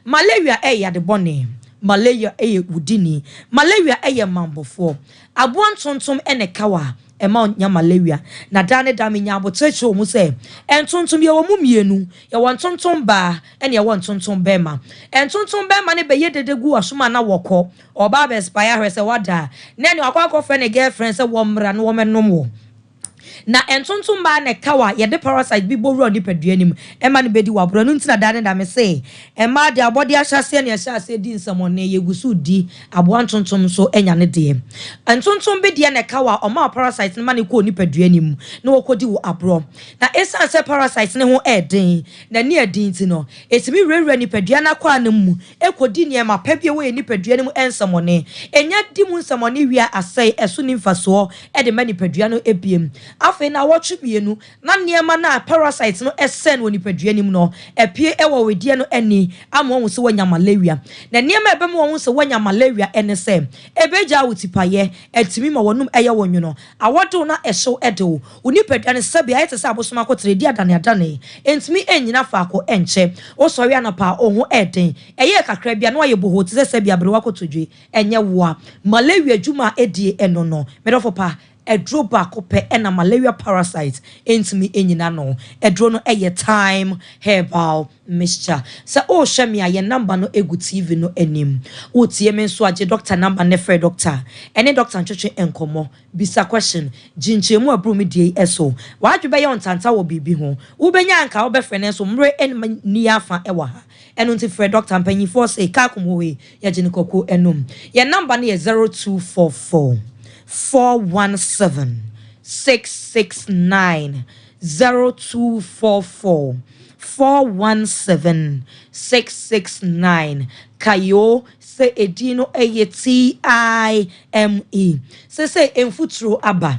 malaria eye de bone malaria eye wudini malaria eye mambofo aboan tontom ene kawa ema nya malaria na dane dame nya aboteche omu se entontom ye wo mumienu ye won tontom ba ene ye won tontom bema entontom bema ne beye dedegu asoma na wokọ oba be spire hwese wada na ne akwa fe ne girlfriend se wo mra no wo menom wo na entontom ba ne kawa ye de parasite bi bowro ni paduanim ema ne bedi wabro no ntina dane da me se ema de abodi ahyase ne ahyase di nsamone yegusu di abo entontom so enya ne de entontom be de ne kawa o ma parasite ne ma ne ko ni paduanim na wokodi wo abro na esan se parasite ne ho eden na ne edin ti no etimi rewre ni padua na kwa ne mu ekodi ne ma pa bia we ni paduanim ensamone enya di mu nsamone wia asai eso ni mfaso e de ma ni padua no ebiem afi na watchu bienu na niema na parasite no esen woni paduanim no epie ewo wedie no eni amo won se wanya malaria na niema ebe mo won se wanya malaria ene se ebeja wutipaye etimi ma wonum eye wonwono awodo na ehyew edo oni paduane sabe ayete se abosoma kotre di adane entimi enyina faako enche wo sori anapa ohun eden eye kakra bia no aye boho te se bia brewa kotodwe enye woa malaria juma edie enono medofo pa edro ba kope ena malaria parasite entimi enyina no edro no eye time herbal mixture sa o hwemi aye number no egu tv no anim wo tie me nso age doctor number ne frɛ doctor ene doctor Nchwechwe Nkomo bisa question jinchemu abru me die eso wadwe ye ontanta wo bibi ho wo benya anka wo be frɛ ne so mre en ni afa ewa ha eno nti frɛ doctor mpanyifo se ka komowe ya gine kokko enum ye number ne 0244 417 669 0244 417 669 kayo se edino time se enfutro aba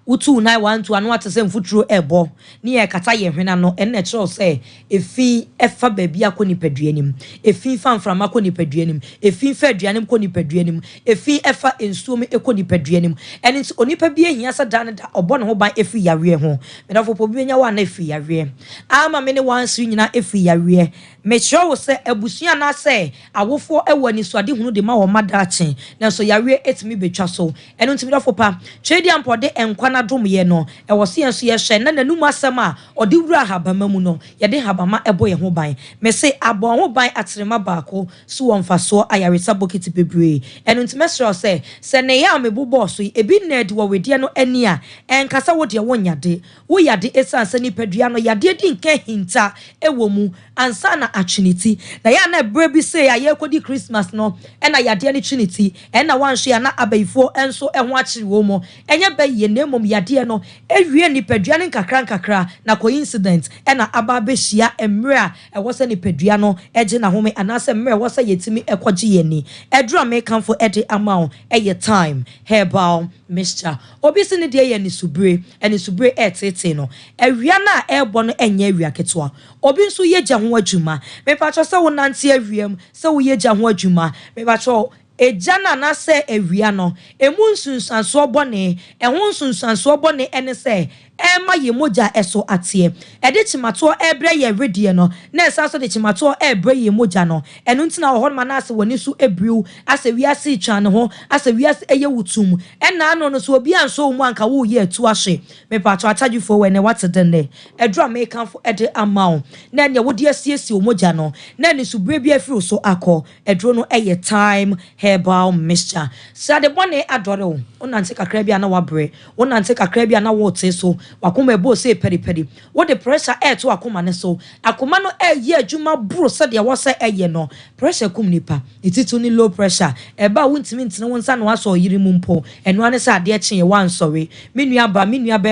utu na wantu anu atese mfuturo ebo ni ye kata ye hwena no enne kiro se efi efa baabi akoni paduanim efi famframa akoni paduanim efi fa aduanim koni paduanim efi efa ensuom ekoni paduanim eni onipa bi ehia sa dan da obo ne ho ban efi yawe ho medafo po bi nya wa na efi yawe ama me ne wansu nyina efi yawe me kiro se abusua na se awofo ewani so ade hunu de ma wo madache na so yawe etimi betwa so eno ntimi dafo pa twedi ampode enkwa na dom ye no e wo se enso ye hye na nanum asem a odi wura habama mu no ye de habama ebo ye ho ban me se abo ho ban atrema baako so wonfaso ayaresa bokiti bebre eno ntimesro se ne ya mebubo so ebi na de wo wedie no ani a enkasa wo de wonyade wo yade esanse ni padua no yade di nka hinta ewo mu ansa na atwiniti na ya na brebi se ya ye kodi Christmas no e na yade ni trinity e na wanhwe na abaifo enso eho akiri wo mo enye baye na mom yade no ewie ni padua no nkakra na coincident e na aba behia emre a e wo se ni padua no eje na home anase emre wo se yetimi ekwaje yeni edro me kanfo ede amount eye time herbal mixture obi se ni de ye ni subre eni subre etete no ewia na ebo no enye ewia ketwa obi nso ye gya ho adwuma me pacho se wo nante awiem se wo ye gya ho adwuma me pacho ejana na se ewia no emu nsunsanso bone ehun nsunsanso bone ene se ema ye moja eso atie ede chimato ebre ye redie no na esanso de chimato ebre ye moja no enu ntina ho ma na ase woni su ebriu ase wiase twan ho ase wiase eye wutum ena ano no so obi anso mu anka wo ye atu ahye me pato atagifo we ne watedene edro me kanfo ede amount na ne wo de asiesie moja no na ne subre bi afiri so akọ edro no eye time herbal mixture sa de bone adore wo onante kakra bia na wabre onante kakra bia na wo te so wakoma ebo say pedi what the pressure air to akoma ne so akoma no ye adwuma bro said there was eye no pressure kum nipa ititu ni low pressure eba wontimi ntene wonsa no aso yiri mu mpo eno ane sa ade kye wan sorry me nua ba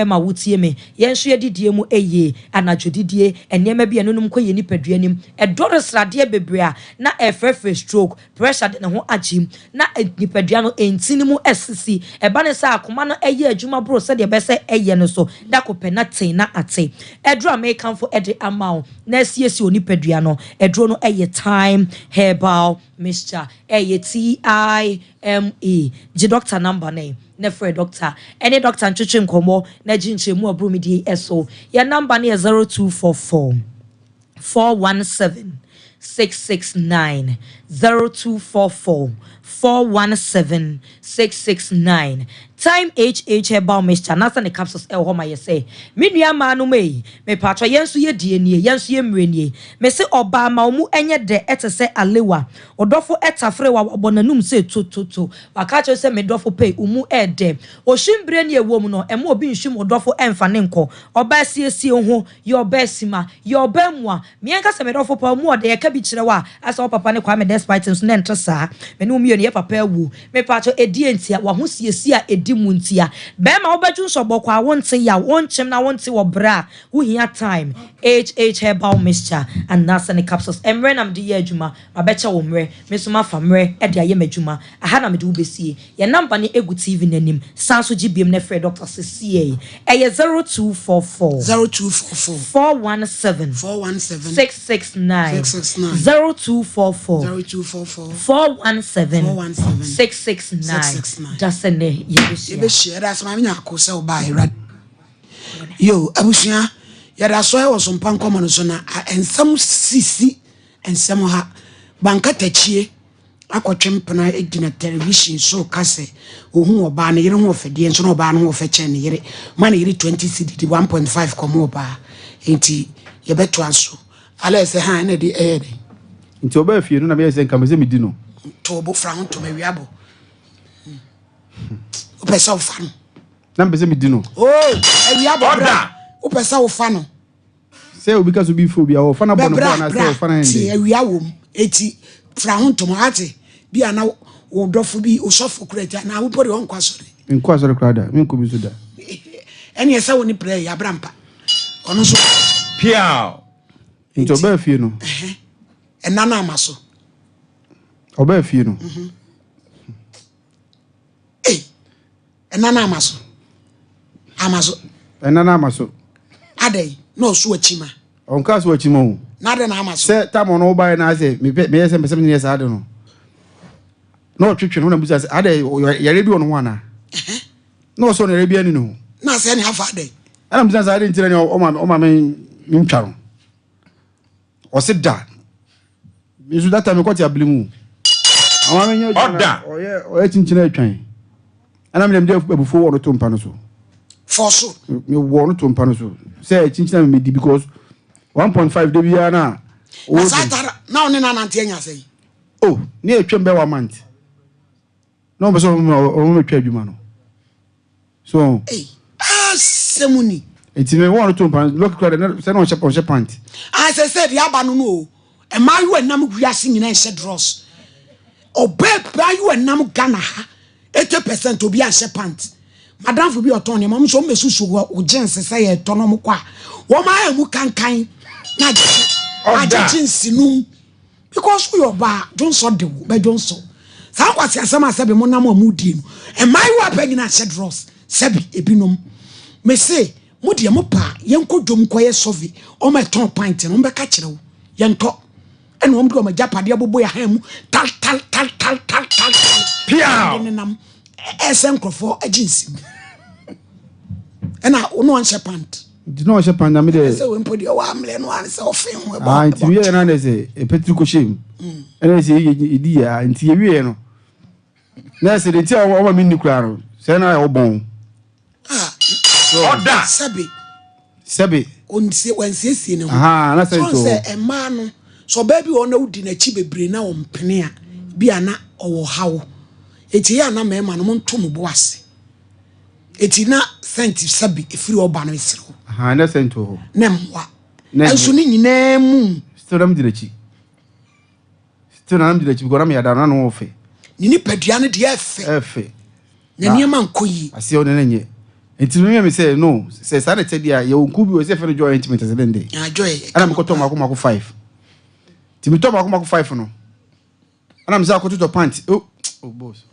ma wotie me yenso yedidie mu eye anadwodidie enema bi enonum koye nipadua nim edoro srade bebrea na efrefe stroke pressure de ne ho agim na nipadua no entini mu esisi eba ne sa akoma no eye adwuma bro said there be say eye no so da ko penate na ate edro american for ede amount na siesi onipadua no edro no eye time herbal mixture TIME the doctor number name never doctor any doctor Nchuchi Nkomo na jinche mu abro midi eso your number ne 0244 417 669 0244 417 669 time herbal mixture nasa ne capsules e ho ma ye say me nua ma no me patro yenso ye die nie yenso ye mrenie me se oba ma mu enye de etese alewa odofo etafre wa obonanum se to waka cho se me dofo pay umu ede ohwimbre ne ewo mu no ema obi nhwim odofo emfa ne nko oba siesie ho ye oba sima ye oba mua me enka se me dofo pa mu ode ye ka bi kire wa asa papa ne kwa me despite nso ne ntresa me no mu ye papa ewu me patro edie ntia wa ho siesie a muntia be ma obadwu nsobokwa wonte ya wonchem na wonte wo bra wo hia time herbal mixture and nasa ne capsules emre na mde ye adwuma abecha wo mre mesoma fa mre e de aye madwuma aha na mde wo besie ye number ne egu tv nanim sanso gbm ne frɛ dr cca eye 0244 417 669 0244 417 669 just ne ebe share as ma nya ko se oba irad yo abusua ya da so e wo Sompa Nkomo no so na ensam sisi ensam ha banka tachie akotwempena egina television so kase ohu oba ne yire ho ofedie nso no oba no ho feche ne yire ma ne yire 20 cd 1.5 komo oba enti ye beto anso ala se ha na di nti oba afie no na me se nkameze medi no to obo fra ho to me wiabo upesa ufano na mbeze midino order upesa ufano say obi ka so bi fo bia ofana bono na say ofana ende ti awia wom eti fra ho to ate bia na odofo bi osofo kureta na wopori on kwasore krada me ko bi so da ene esa woni prayer ya brampa ono so pia nti oba afie no enana amaso oba afie no enana amaso adai no so achima onka so achima o na de na amaso se tamo no buy na say me yese me sem ne yesa ade no no twetwe no na busa adai yare bi ono ho ana no so na yare bi ani no na se ne hafa adai ana busa sa ade ntira ne o ma me ntwa no o se da bisu data me kwati ablimu ama me nya o ye chinchina atwan ana me dem de abufo wo to mpa no so forso me wo no to mpa no so say chinchina me di because 1.5 de bia na o satara na one na nante anya say oh ni atwem be 1 month no be so o me twa adwuma no so semuni enti me wo no to mpa look crowd say no shop pant I said ya ba no no e mayu enam guase nyina ense dross obep ayu enam Ghana ha 80% obi a pant madam for bi oton ne mam so mesusu wo jense say e tono mo kwa wo ma ya mu kankan na aje nsinu because we oba don so de wo be don so sa kwase asema sabe mo nam amudi no e mai wa pa nyina she dross sabe ebinom me say mo de mo pa yenko dwom koye sovi o ma ton pint no be ka kire wo yento ene wo mdo ma japade abobo ya ha mu tal pia esen krofo agency ena ono on shepant di no shepant na me de se we mpodi o amle no an se ofin ho ba nti wie na se e petri ko shem ena se idi ya nti ye wie no na se de ti o ma minni kura no se na o bon order sabe on se wan se ne ho na se to se e ma no so ba bi ona udi na chi bebre na o mpene a bia na owo hawo eti ya na mema no monto mo boase eti na senti sabi efiri oba no esiro ha na sento ho na mwa enso ni nyina mu still am direchi because am ya da na no ofe ni padua no de efe na niema nkoyi ase o ne nye enti no me say no say sare tedia ye onku bi o say fe joy intimate se dende joy ana me koto mako 5 ti me to mako 5 no ana me say akoto pant oh boss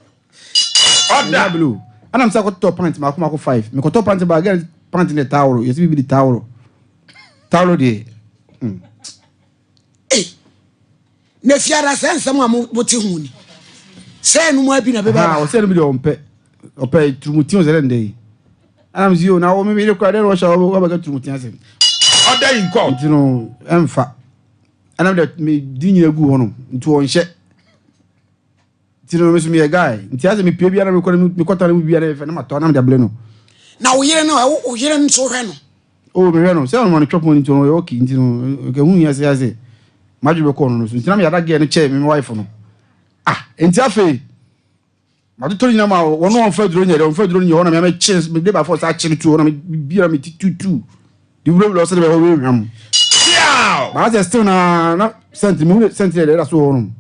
order blue ana me say akoto pant mako 5 me koto pant ba again pant in the towel you see be the towel de na fiara sense mo amoti hu ni say no mo abi na beba o say no be de ompe trumuti o zere ndey am zio na wo me ile kwa de ro sha wo ba ga trumuti asem order in court no emfa anam de me di nyina gu ho no nti won hye tino me so me guy nti ase me pie bia na me kwata na me bia na fe na mato na me dable no na wo yere no so hwe no o me hwe no se on man chop money to no okay nti no ke hu ya se maju be ko no so nti na me yada ge no che me wife no nti afi ma to nyina ma wo no on fa duro nye ho na me chance me dey ba force a chiri tu ho na me bia me tutu di bro lo se be ho we am ma se still na sent there so ho no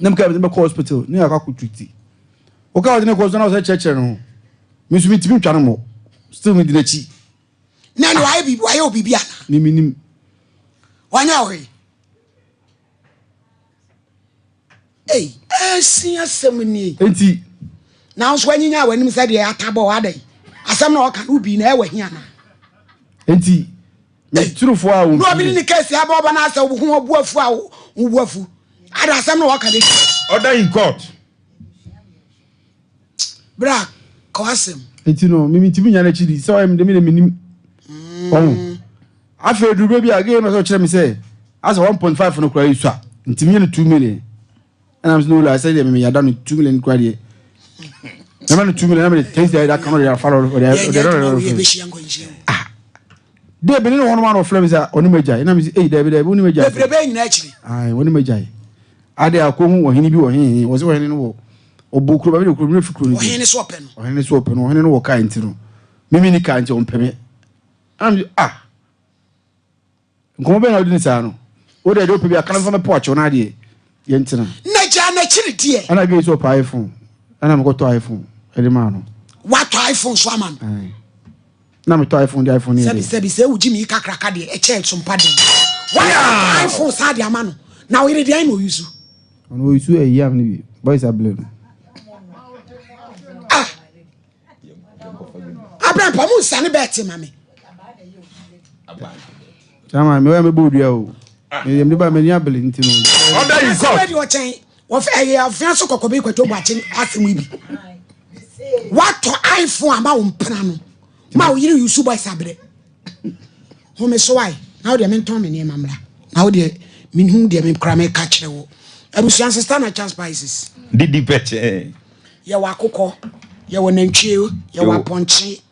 nem ka be ko hospital ni aka ku tuti o ka wadi ne ko so na so cheche no me su mi timi twa no mo still me di na chi na no why obibi ana ni minim wanya ohe si asem ni enti na so anyinya wanim se de atabo wadai asem na oka ubi na ewa hia na enti me turufo a wo no obi ni case aba oba na asa wo hu obu afu a wo afu ada asem na oka de order in court bra ko asem enti no mi timi nya na chidi so am de mi na minim afa duro bi age no so kire mi say asa 1.5 no kura yi so a ntimi nya 2 million and I'm no I said me ya done 2 million kwa die na man 2 million na me things that come there follow de be no one man of flames oni meja na me say de oni meja de be nyina akiri oni meja ade akohu ohini bi ohini wo se ohini no wo obukuru ba bi okuru me fikuru ni ohini so open ohini no wo ka ntiro mimi ni ka nti on peme am nkomo be na odi ni sa no wo de ope bi akana fa me po acho na de yentina na chiri die ana ge so pa iPhone ana me ko to iPhone e de ma no what iPhone so man na me to iPhone de iPhone ni se uji mi kakraka de e che sompa de why iPhone sa de ama no na we dey no use ono use e yam ni bi boys are blue abran pa mu sa ne beti mame chama me we bodua o me ba me ni abele ntino order in court wo fa ye afia so kokobe kwato bo ache asem ibi what iPhone ama wo mpana no ma wo yiri use boy sabre ho me so why now de men ton me ne mamra now de min hu de me kra me ka kire wo abusuan sister na chance spices didi pet ye wa kokko ye wo nantwie ye wa ponche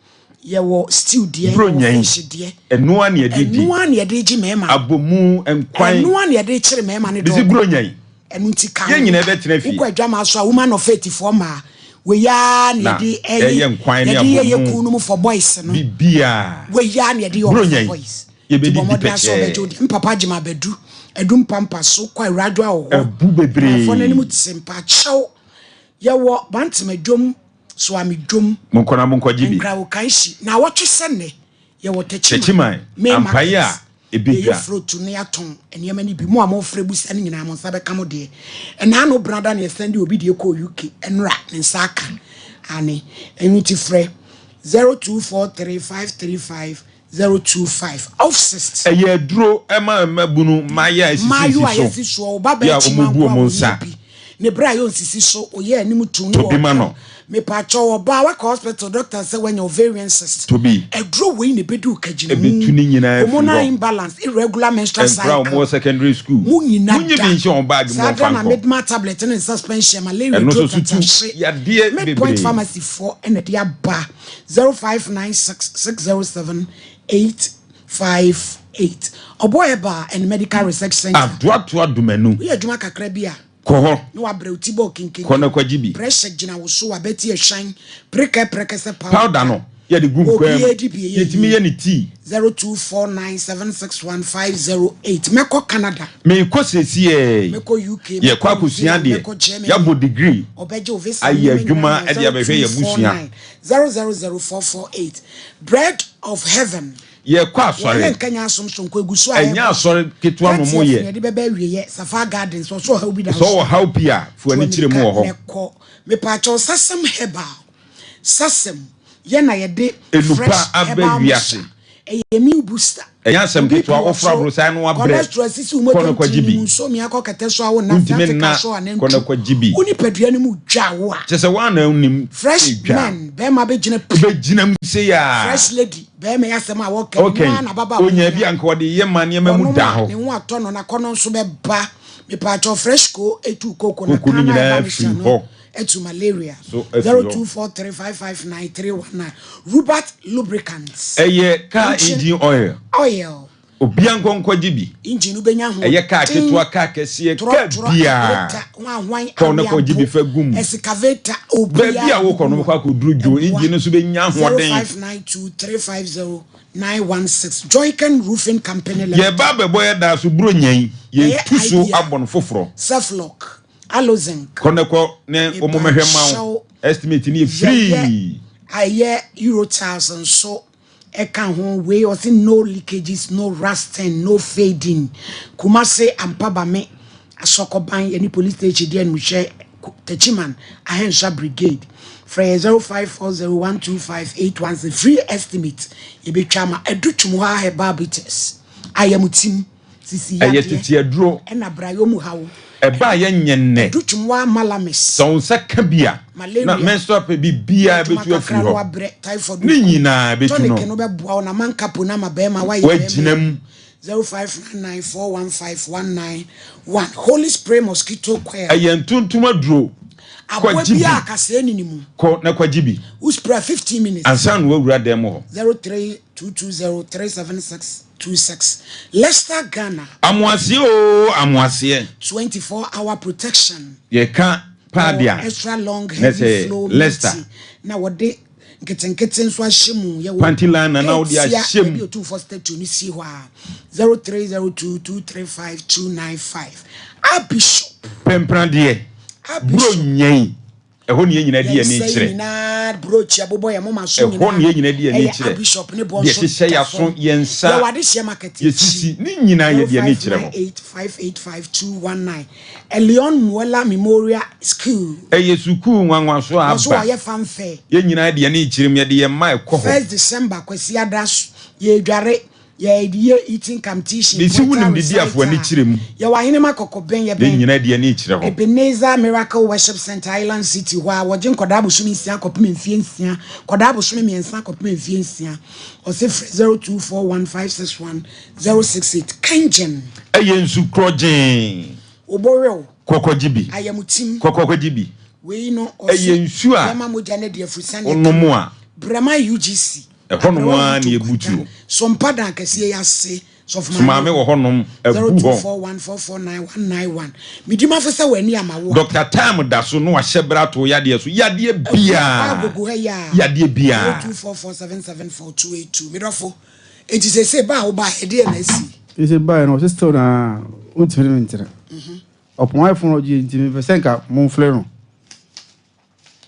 ye wo stew de fish de enu an ye didi enu an ye de gi mema abomu enkwan enu an ye de kire mema ne do bisi bronyan enu ti kan ye nyina be tena fi ko adwama so a woman of faith for ma we ya ne de ye nkwan ne abomu ye kunu for boys no bibia we ya ne de for boys ye be didi pet mpapa jima bedu edum pampa so kwa radio a wo ebu bebre fo nani mu tsempa chaw ye wo bantima dwom so amedwom monkona monkogibi nkra wo kanshi na wotwe sene ye wo techima ampaya ebibia ye fruit ne aton enema ni bi mo amofre busa ne nyina mo sabe kamo de ena no brother ne send obi de ko UK enra ne saka ani enuti frɛ 0243535025 offset eye duro ema mabunu maya esisi so ya omobu monsa ne bra yo nsisi so oye anim tu no me pa cho ba wa hospital doctor say when ovarian cyst to be a draw we ne bedu kagina ebetu ni nyina hormonal imbalance irregular menstrual cycle and secondary school munyi bi nshi on bag mo fa na medma tablet and suspension malaria drug ya de me point pharmacy for and dia ba 0596607858 oboy ba and medical research center adwa domanu we adwuma kakra bia koho no abre utibo kinkin kona kwajibi pressure gina wo so abeti ehwan preke se powder no ya de gu kwam yetimi ye ne tea 0249761508 meko Canada me ko sesi meko UK ye kwa kusua de ya bo degree obeje ovisa ayi adwuma e de abehwe ya busua 000448 bread of heaven ye kwa asore ye nkanya asomso nko egusu a enya asore ketwa no mo ye de bebe wiye Safa Garden so ha obi da so how pia fu ani kire mu ho me pa cho sasem herbal sasem ye na ye de fresh abawiase immune booster enya sem ketwa ofra bro sai no abre cholesterol sisi umoto kwajibi so mi akokete so awo na Africa so anen kono kwajibi uni pedua ni mu dwa wo a chese wa na unim fresh man be ma be gina mu se ya fresh lady be me yasem a wo kan na baba onya bi anka wode ye mane ma mu da ho ne ho atono na kono so be ba me pa cho fresh ko etu koko na kana ba mi no etu malaria 0243559319 Robert lubricants car engine oil obianko nkwajibi engine ubenya ho car ketwa car kese ka bia kono kwajibi fa gum excavator obia wo kono kwa koduru jo engine so benya ho den 0592350916 Joycan Roofing Company Limited ye ba beboy da so bro nyan ye tuso abon foforo Self-lock Alozinc koneko ne omomehwe mawo estimate ni free aye euro thousand so eka ho we o see no leakages no rusting no fading Kumase ampaba me asokoban any police station there nhwe Techiman Ahensha Brigade Frey 0540125816 free estimate e betwa ma edutumu ha herbalities ayamutim sisi ya ayetiti aduro ena brayo mu hawo eba ye nyenne edutumwa malamis so saka bia na menstrual pe bia betu afri ho ni nyina betu no no be boa na mankapo na mabema wa wajinam 0599415191 Holy Spray mosquito coil ayentuntum aduro kwajibi akase ninimu ko na kwajibi we spray 15 minutes ansan wo wura dem ho 0322037626 Leicester Ghana amwase 24-hour protection ye ka padia extra long heavy flow Leicester na wode nketen so ahyemu ye wo pantilana na wode ahyem 0302235295 Bishop pemprandie bro nyen eho ne nyina di ani kire na broach abobo ye mama so nyina eho ne nyina di ani kire Bishop ne bon so ye ya so yensa ye wade hye market ye sisi ni nyina ye di ani kire ho 85855219 Elion Muela Memorial School suku nwanwa so aba so ye fanfare ye nyina di ani kire me de ye mai kɔ ho 1st December kwasi adas ye dware ye eating competition ni si wunim di diafo ani kire mu ye wa hene makokoben ye ben nyina di ani kire ho Ebenezer Miracle Worship Center Island City wa woje nkoda abosumi nsia kopem mfie nsia koda abosumi miensa kopem mfie nsia o se 0241561068 Kanjen ayensu krojen oborel kokojibi ayamutim kokojibi we no ayensu a brema moja ne de afusane onomo a brema UGC ehono a ne ebutu Sompa Nkomo yase Sumame wo honom abu ho 0241449191 midima fesa wani amawo Dr. Time da so no ahye brato yade so yade bia 0244774282 midofo enti se ba wo ba ede na si ese ba no sister na untiri mentira opon iPhone oji enti me pesenka mon flare no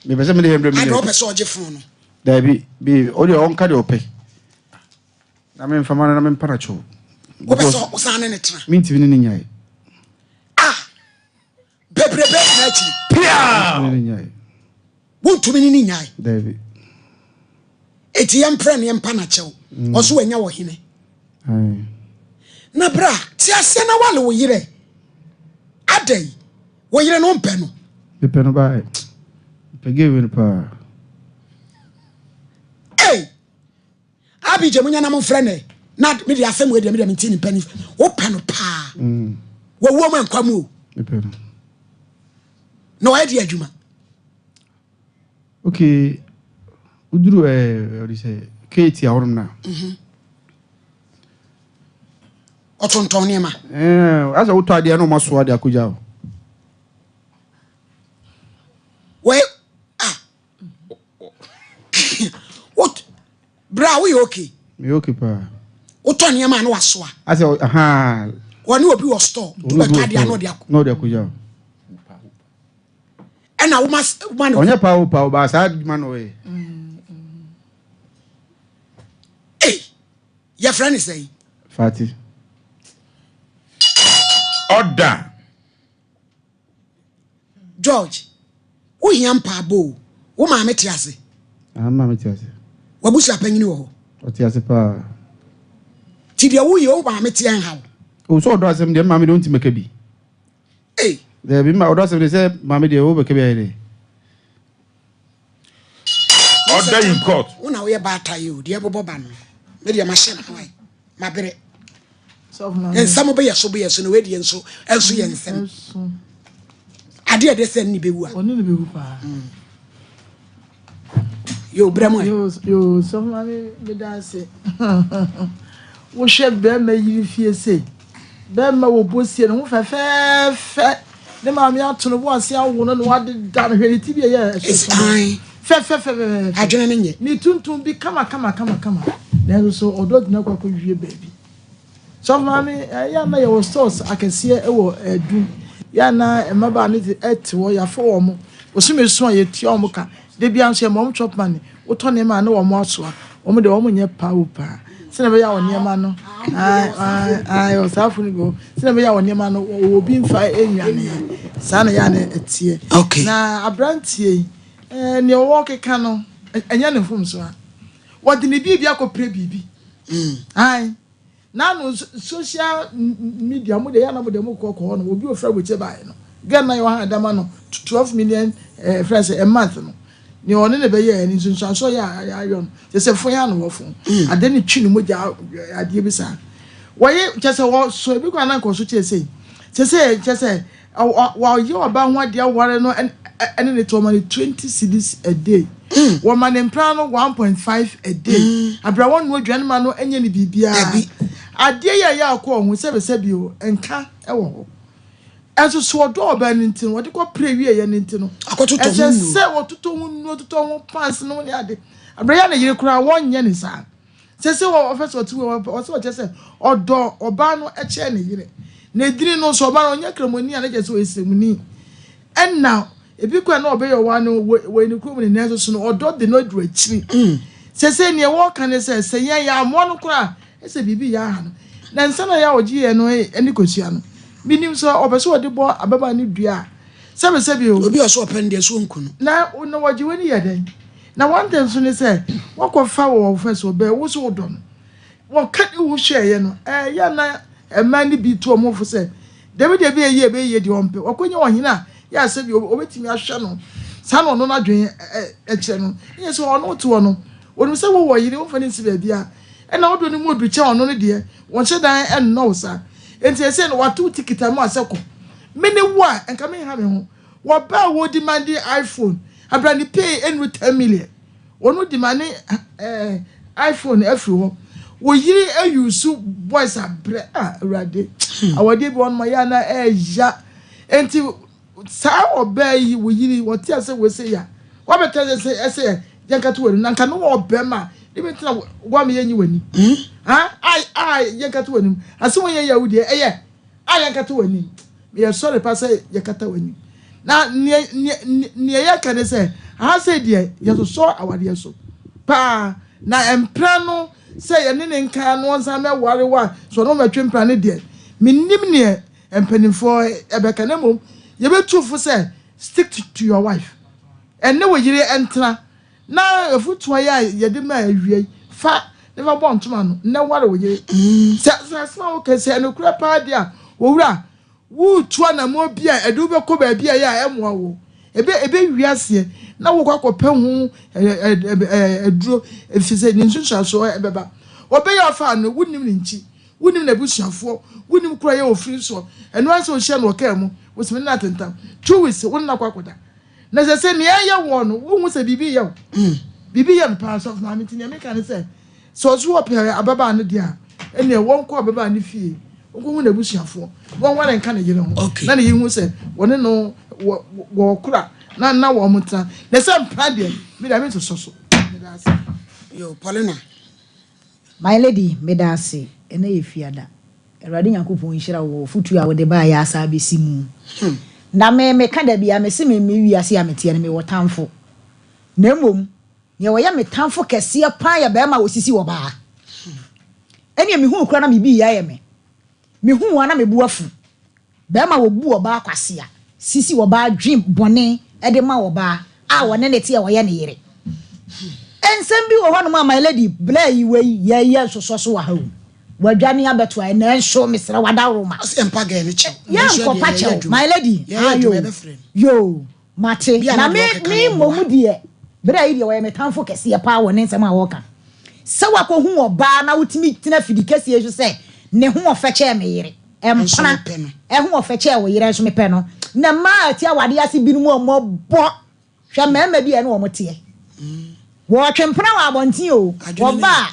me pese me de 100 million I don't pese oji phone no da bi odi on ka de ope na me mfama na me mparacho wo pese osane ne tra minti ni nyai bebrebe na chi pia ni nyai wontumi ni nyai da bi eti yempre ne yempa na chew oso wanya wo hine na bra ti ase na wale wo yire adai wo yire no mpe no pepe no ba pege pa Abije munya na mo frene na me de asem we de me de ntini pani wo pe no pa wo wo man kwamu pepe no I di adwuma okay uduru what say Kate ahorum na otonton ne ma asa wo to ade na o maso ade akoja o we what bra we okay me okay pa uto ne ma na waso a ase aha woni obi wo store to be ka dia no dia no dia ko ja ena woman onye pa ba sa adwuma no we your friend is saying Fati order George wo hiam pa bo wo ma me tiase ma me tiase wabusu apanyini wo o tiase pa ti dia wo ye wo ma me tien ha o so do asem de ma me don't make bi there be ma o do asem de say ma me de wo be ke bi ayi order in court una we ba ta you de bobo ba no me de machine hoy ma bere so na en samo be yeso no we de enso enso ye nsem ade de sen ni be wu a oni ni be wu pa yo bramo yo so na me da se wo hwe be ma yiri fie se be ma wo bosie no fa fe ne ma me ato no bo ase awo no wa de da no hwe ti bi ye fe adwene ne nye ni tuntum bi kama na so odo na kwa wie baby so na me ya na ye stores akese e wo edu ya na emaba ne ete wo ya fo wo mo osume so ye ti o mo ka de bia nso mo chop man wo to ne ma na wo mo aso wo mo de wo mo nye pa sina be ya wo ne ma no ai o safu ni go sina be ya wo ne ma no wo bi mfa enwane sa na ya na etie na abrantie ne wo keka no enya ne fom so a wodi ne bibia ko pre bibi ai na no social media mo de ya na mo de mo ko no obi ofra boche bae no get na yo ha dama no 12 million friends a month no ni one ne be ye ni so ya yo no se fo ya no wo fo ade ne twi ne mo ja ade bi sa waye chese wo so bi kwa na ko so chese wa ye oba ho ade aware no and it was 20 cedis a day. Woman in plano 1.5 a day. Abra one no dwan ma no enye ni bibia. Ade ya ko hu se bio enka e wo. Enso so do ba ni ntin wo de ko pray wie ye ni ntin no. Akototo hu. Se wo toto hu pants no ni ade. Abra ya na yire kura wonye ni sa. Se wo officer tu wo se wo je se odo oba no e che ni yire. Na ediri no so oba no nya kremoni na je se wo esemuni. And now ebi kwa na obey your one we ni krom ni neso so no odo de no dru achiri se ne wo kan se yen ya mo no kra ese bibi ya ha no na nsa na ya oji ye no eni kosua no minim so obeso ode bo ababa ni dua se bi obi oso opende so nkunu na no waji woni ye den na one thing so ne se wakofa wo first obe wo so odo no wo ka wo hwe ye no ya na emani bi to mo fo se David be ye di ompe wakonya ohina ya se bi obetimi ahwe no sa no na dwen kire no ye so ono to no wonu se wo yire wo fani si ba bia e na odo ni mu odu che ono ne de won che dan en no sa enti ese no watu tikita mo aseko mene wo a enka me ha me ho wo ba wo demand iPhone abrani pay enu 10 million wonu demand iPhone afri wo yire ayusu boys abre awade awade bi won ma ya na ya enti sa obey wo yiri wo ti ase we say ya wa beta say ese yankatu wani nanka no obe ma de be tina wa me yanyi wani ai yankatu wani ase won ye yahudi eye yankatu wani me sorry pa say yakata wani na ne ya kan say ha say de ye so awade so pa na empra no say ye ne nka no nsa me ware wa so no matwe empra ne de minnim ne empanifo ebeka na mom you be true for say stick to your wife and no yire entra na efutu ya ye de ma awie fa never born to man na ware wo yire sa o kese no kura pa dia wo wura wo tua na mo bia edu be ko ba bia ya emo wo ebe wiase na wo kwakọ pe hu eduro efise ni nsunsa so ebeba obe ya fa no wunim ni nchi wunim na busuafo wunim kura ye ofiri so eno anse o hye no ka mu wosimi na tentam 2 weeks wonna kwakoda na se ne ya wo no wo hu se bibi ya bibi ya pa so na mi tin ya meka ne se so so wo pe ababa ne dia ene won ko ababa ne fie won hu na busuafo won wale nka ne yire ho na ne yihu se woni no wo kura na wo muta na se mpa de mi da mi so so yo Paulina my lady medasi ene yefiada erade yakopon hira wo futu a wo de ba ya asa besi mu na me ka da bia me se me wiase a mete ne me wotamfo na mom ne wo ya metamfo kese pa ya ba ma wo sisi wo ba ene me hu kura na me bi ya ye me hu wa na me buafu ba ma wo bu wo ba kwase a sisi wo ba dream bone e de ma wo ba a wo ne ne tie wo ye ne yire ensem bi wo hɔ no ma my lady blay we ye so wa ha wadwane abeto ai na enso mesra wadawro ma empa ga ni che ya ko pache my lady yo mate na me momu die blay die wo ye metamfo kese pa wo ne nsem a wo ka se wa ko hu oba na wutimi tina fidi kese yesu se ne hu ofeche me yire empana hu ofeche wo yire enso me pe no na ma ti awade ase binu mo bo hwa mema bi e no wo tie wo twempena wa abontin o wo ba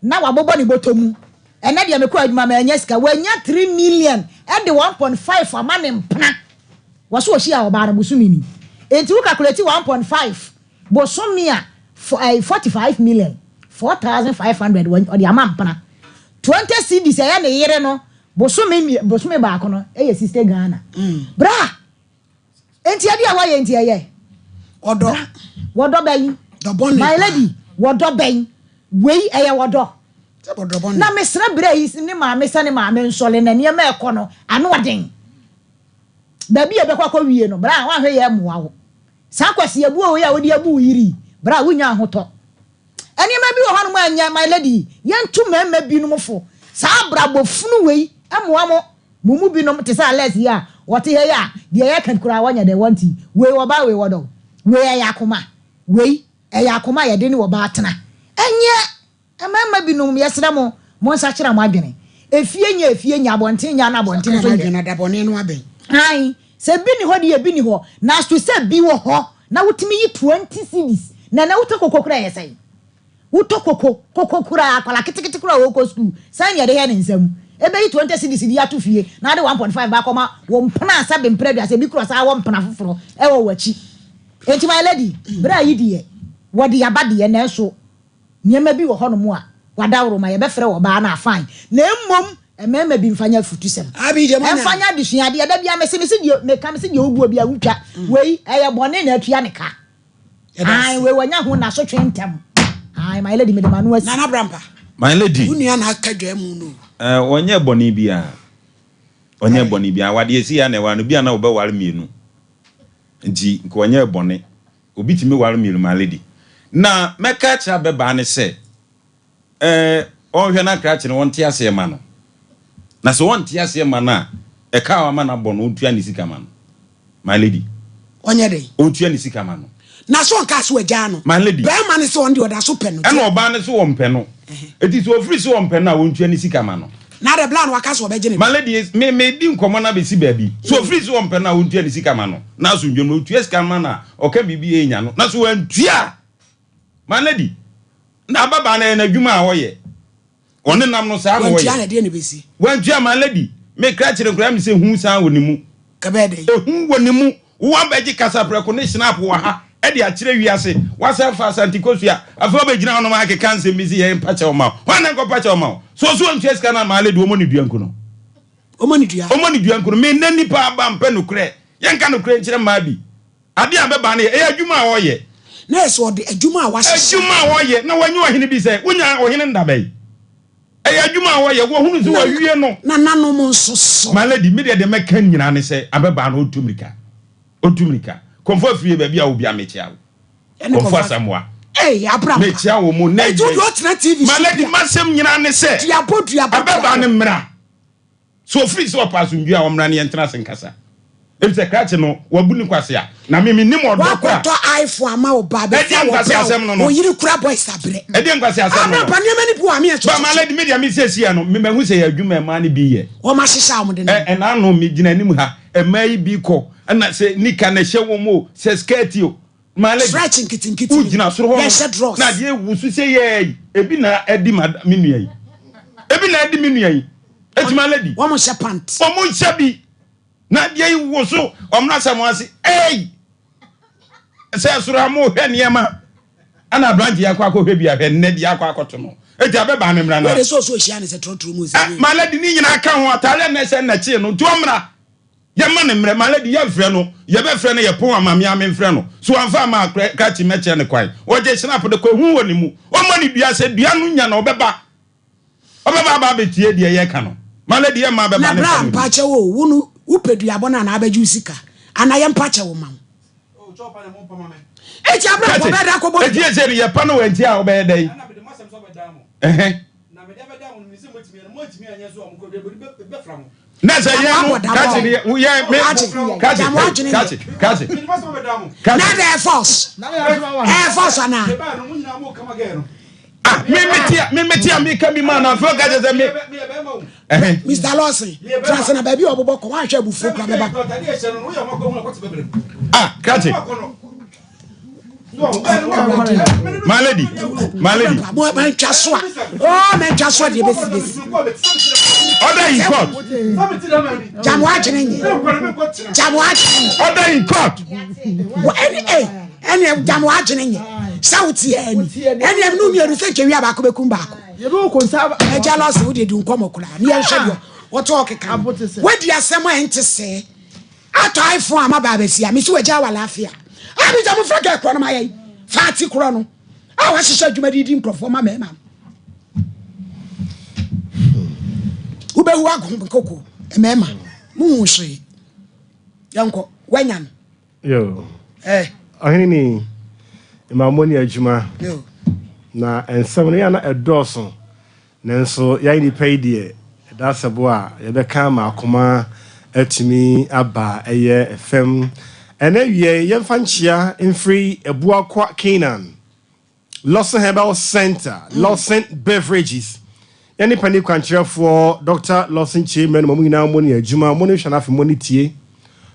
na wabobo ni botomu ene de mekọ adwuma ma anya sika wanya 3 million e de 1.5 ama ne mpena wo so ohia wo ba na busumi ni enti wo calculate 1.5 bosumi a 45 million 4500 wo de ama mpena 20 cedis ya ne yere no bosumi ba kono e ye sister Ghana bra enti ade a wa ye enti ye wodo bayi my lady wodo ben wei eye wodo na mesra brai ni ma mesa ni ma me nsole na ne ma ekono ano waden baby e bekwa kwa wie no bra wa hwe ye moa wo sa kwase abu o ya wodi abu yiri bra wunya ahoto eni ma bi wo hanu ma anya my lady yentu ma bi no mfo sa bra bofunu wei emoa mo mumu bi no te sa les ya wote he ya de ye kan kura wanya de wanti wei wo ba wei wodo wei ya akoma wei eya akoma ye de ni wo ba atena enye amama binum yesra mo nsa kira mo adwene efie nya abonten nya na abonten so adwene da bone no aben hai se bi ni ho de bi ni ho na so se bi wo ho na wutimi yi 20 cedis na wutokoko kura yesai wutokoko kura akwala kitikiti kura wo ko school san ye de he ne nsam ebe yi 20 cedis di ato fie na de 1.5 ba koma wo mpena asa be mpre bia se bi kura sa wo mpena foforo e wo wachi enti my lady bra yi die wodi yabade na so niema bi wo hono mu a wadawro ma ye be frɛ wo ba na fine na mmom emema bi mfanya futusem abi je manya mfanya disua de da bia mese die me kam se die obuo bia wutwa wei eye bone na atua ne ka ai we wanya ho na so twentem ai my lady me de manu asi na brampa my lady unia na akadwa mu no onye bone bia wade esi ya na wa no bia na wo be ware mienu nti ko onye bone obi timi ware mienu my lady na meka cha beba ne se onhwe na krache ne wonte ase ma no na so wonte ase ma na e ka wa ma na bo no otua ni sika ma no my lady onye dey otua ni sika ma no na so nka so agya no my lady be ma ne so onde oda so pe no e no oba ne so wo mpe no eti so ofri so wo mpe na wontua ni sika ma no na de plan waka so obeje ne my lady me di nkomo na be si baabi so ofri so wo mpe na wontua ni sika ma no na so ndwom no otua sika ma na oka bibi enya no na so wantua my lady na baba na adwuma a woye one nam no sa wo wantua na de ne besi wantua my lady me kra kire kra me se hu san woni mu ka be dey hu woni mu wo abeji kasa preko ne snap wa ha e de a kire wiase wasa fa santikosua afa be gina no ma ke kanse misi ye pacha o ma wana ko pacha o ma so wantua ska na my lady o mo ni duanku no o mo ni duanku no me nani pa ba mpe no kre yenka no kre kire ma bi ade a beba na e adwuma a woye na so de adwuma a wahye adwuma a woye na wanyi ohene bi se wonya ohene ndabai adwuma a woye wo hunu se wa wie no na nano mo nsoso my lady me de meka nyina ne se abeba na otumrika komfo fie ba bia obi amechia wo komfo asamwa abram mechia wo mo na do tna tv my lady masem nyina ne se diabo abeba ne mra so free so pass ndua wo mra ne entra senkasa ebise krache no wabuni kwase a na mimi nim odo kwa to iPhone ama oba be o yiri kura boy sabre e de nkwase asem no pa ne mani bu ami e ba my lady media mi sesia no me mahu se ya adwuma ma ne bi ye o ma hihya am de e na no me gina nim ha e mai bi ko na se nika na hye wo mo se skirt yo my lady stretching kitinkiti u gina soro ho na de wusu se ye ebi na edi minu yi eti my lady wo mo hye pant o mo hye bi na de wo so omna samoase se soro mo hwe niema ana branch ya kwa hwe bi ahwe ne de akwa akoto no eti abeba ne mra na we so hia ne se trotro mu se maladi ni nyina ka ho atare na se na chi no to mra ye ma ne mra maladi ye frɛ no ye be frɛ no ye pon amame ame frɛ no so anfa ma ka chi meche ne kwai o je snap de ko hu woni mu o ma ni dua se dua no nya na obeba ba betie de ye ka no maladi ye ma beba ne na bra pa che wo wunu upedua bona na abeju sika ana ye mpa che wo ma o chopa ne mo pa ma me e ti abra ko be da ko bo e ti e se ye pa no we ti a o be dai na be de masem so be da mo na me de be da mo ni se motimi anya so am ko be fra mo na se ye no ka ti ye me ka ti na the force ana me metia me ka mi man na fo ka je me Mr. Lawson trans na baby obobo ko wa hwe bufu kra beba kati Malady mo man twaso oh man twaso de besi order in court jamu ajene order in court any jamu ajene sauti any no mi ru se chewi abako bekum bako ye do ko nsa e jealous wo de du nkomo kura ni en hwe what talk kan we di asem a ente se ato iPhone amaba besia mi so waja wala afia abi jamu fraka kro no maye fati kro no a wa hihye adwuma di mkrofo ma mema ube hu agonkoko mema mu hwe yanko wanyan yo ahini ni imamoni adwuma yo na ensem no ya na edoso nanso ya ni paidie da sebo a ye be kan ma akoma atimi aba eye fm ena wie ye fanchia free ebua kwa Canaan Lawson Herbal Center Lawson Beverages yani pani kwanchira for Dr. Lawson Chairman mo nyina mo ni adwuma mo ni hwana afi mo ni tie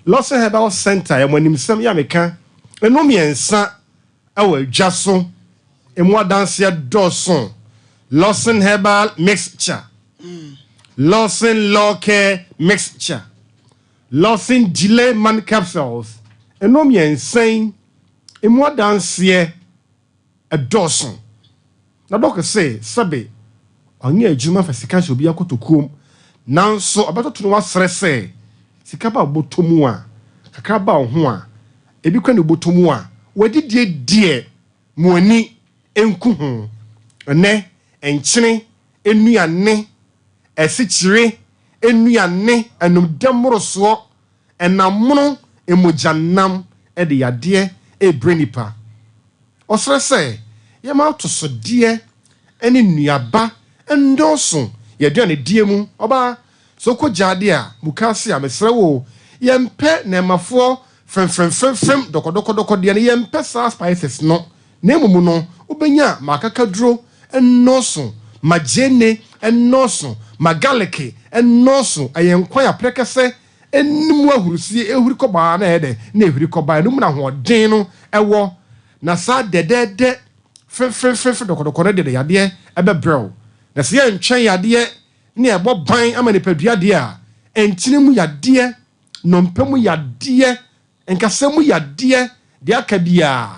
Lawson Herbal Center ya mo nimsam ya meka eno miensa awa dwaso emu adanse doson Lawson Herbal Mixture Lawson Law Care Mixture Lawson Delay Man Capsules eno miensan emu adanse doson na doc say sabe onye adwuma fa sika so bia kotokom nanso abatoto no wasrese sika ba botomu a kakra ba ho a ebi kwa ne botomu a wadidie die muani enku ho ne enkyene enuane esikyire enuane anumdamroso enamono emojanam de yade ebrenipa osrese yema toso die eni nuaba endoso yeduane die mu oba soko jade a mukase a mesrewo yempe nemafo frem dokodoko de ne yempe sa spices no nemumu no obenya makakadro ennoso majene ennoso magaleke ennoso ayenkwan aprekese ennimu ahurusie ehuri koba na ede na ehuri koba no mu na hoden no ewo na sa dedede frem dokodoko de yade ebebrel na se yentwen yade ne ebo ban ama ne padua de a entine mu yade nompemu yade enkasemu yade de akabia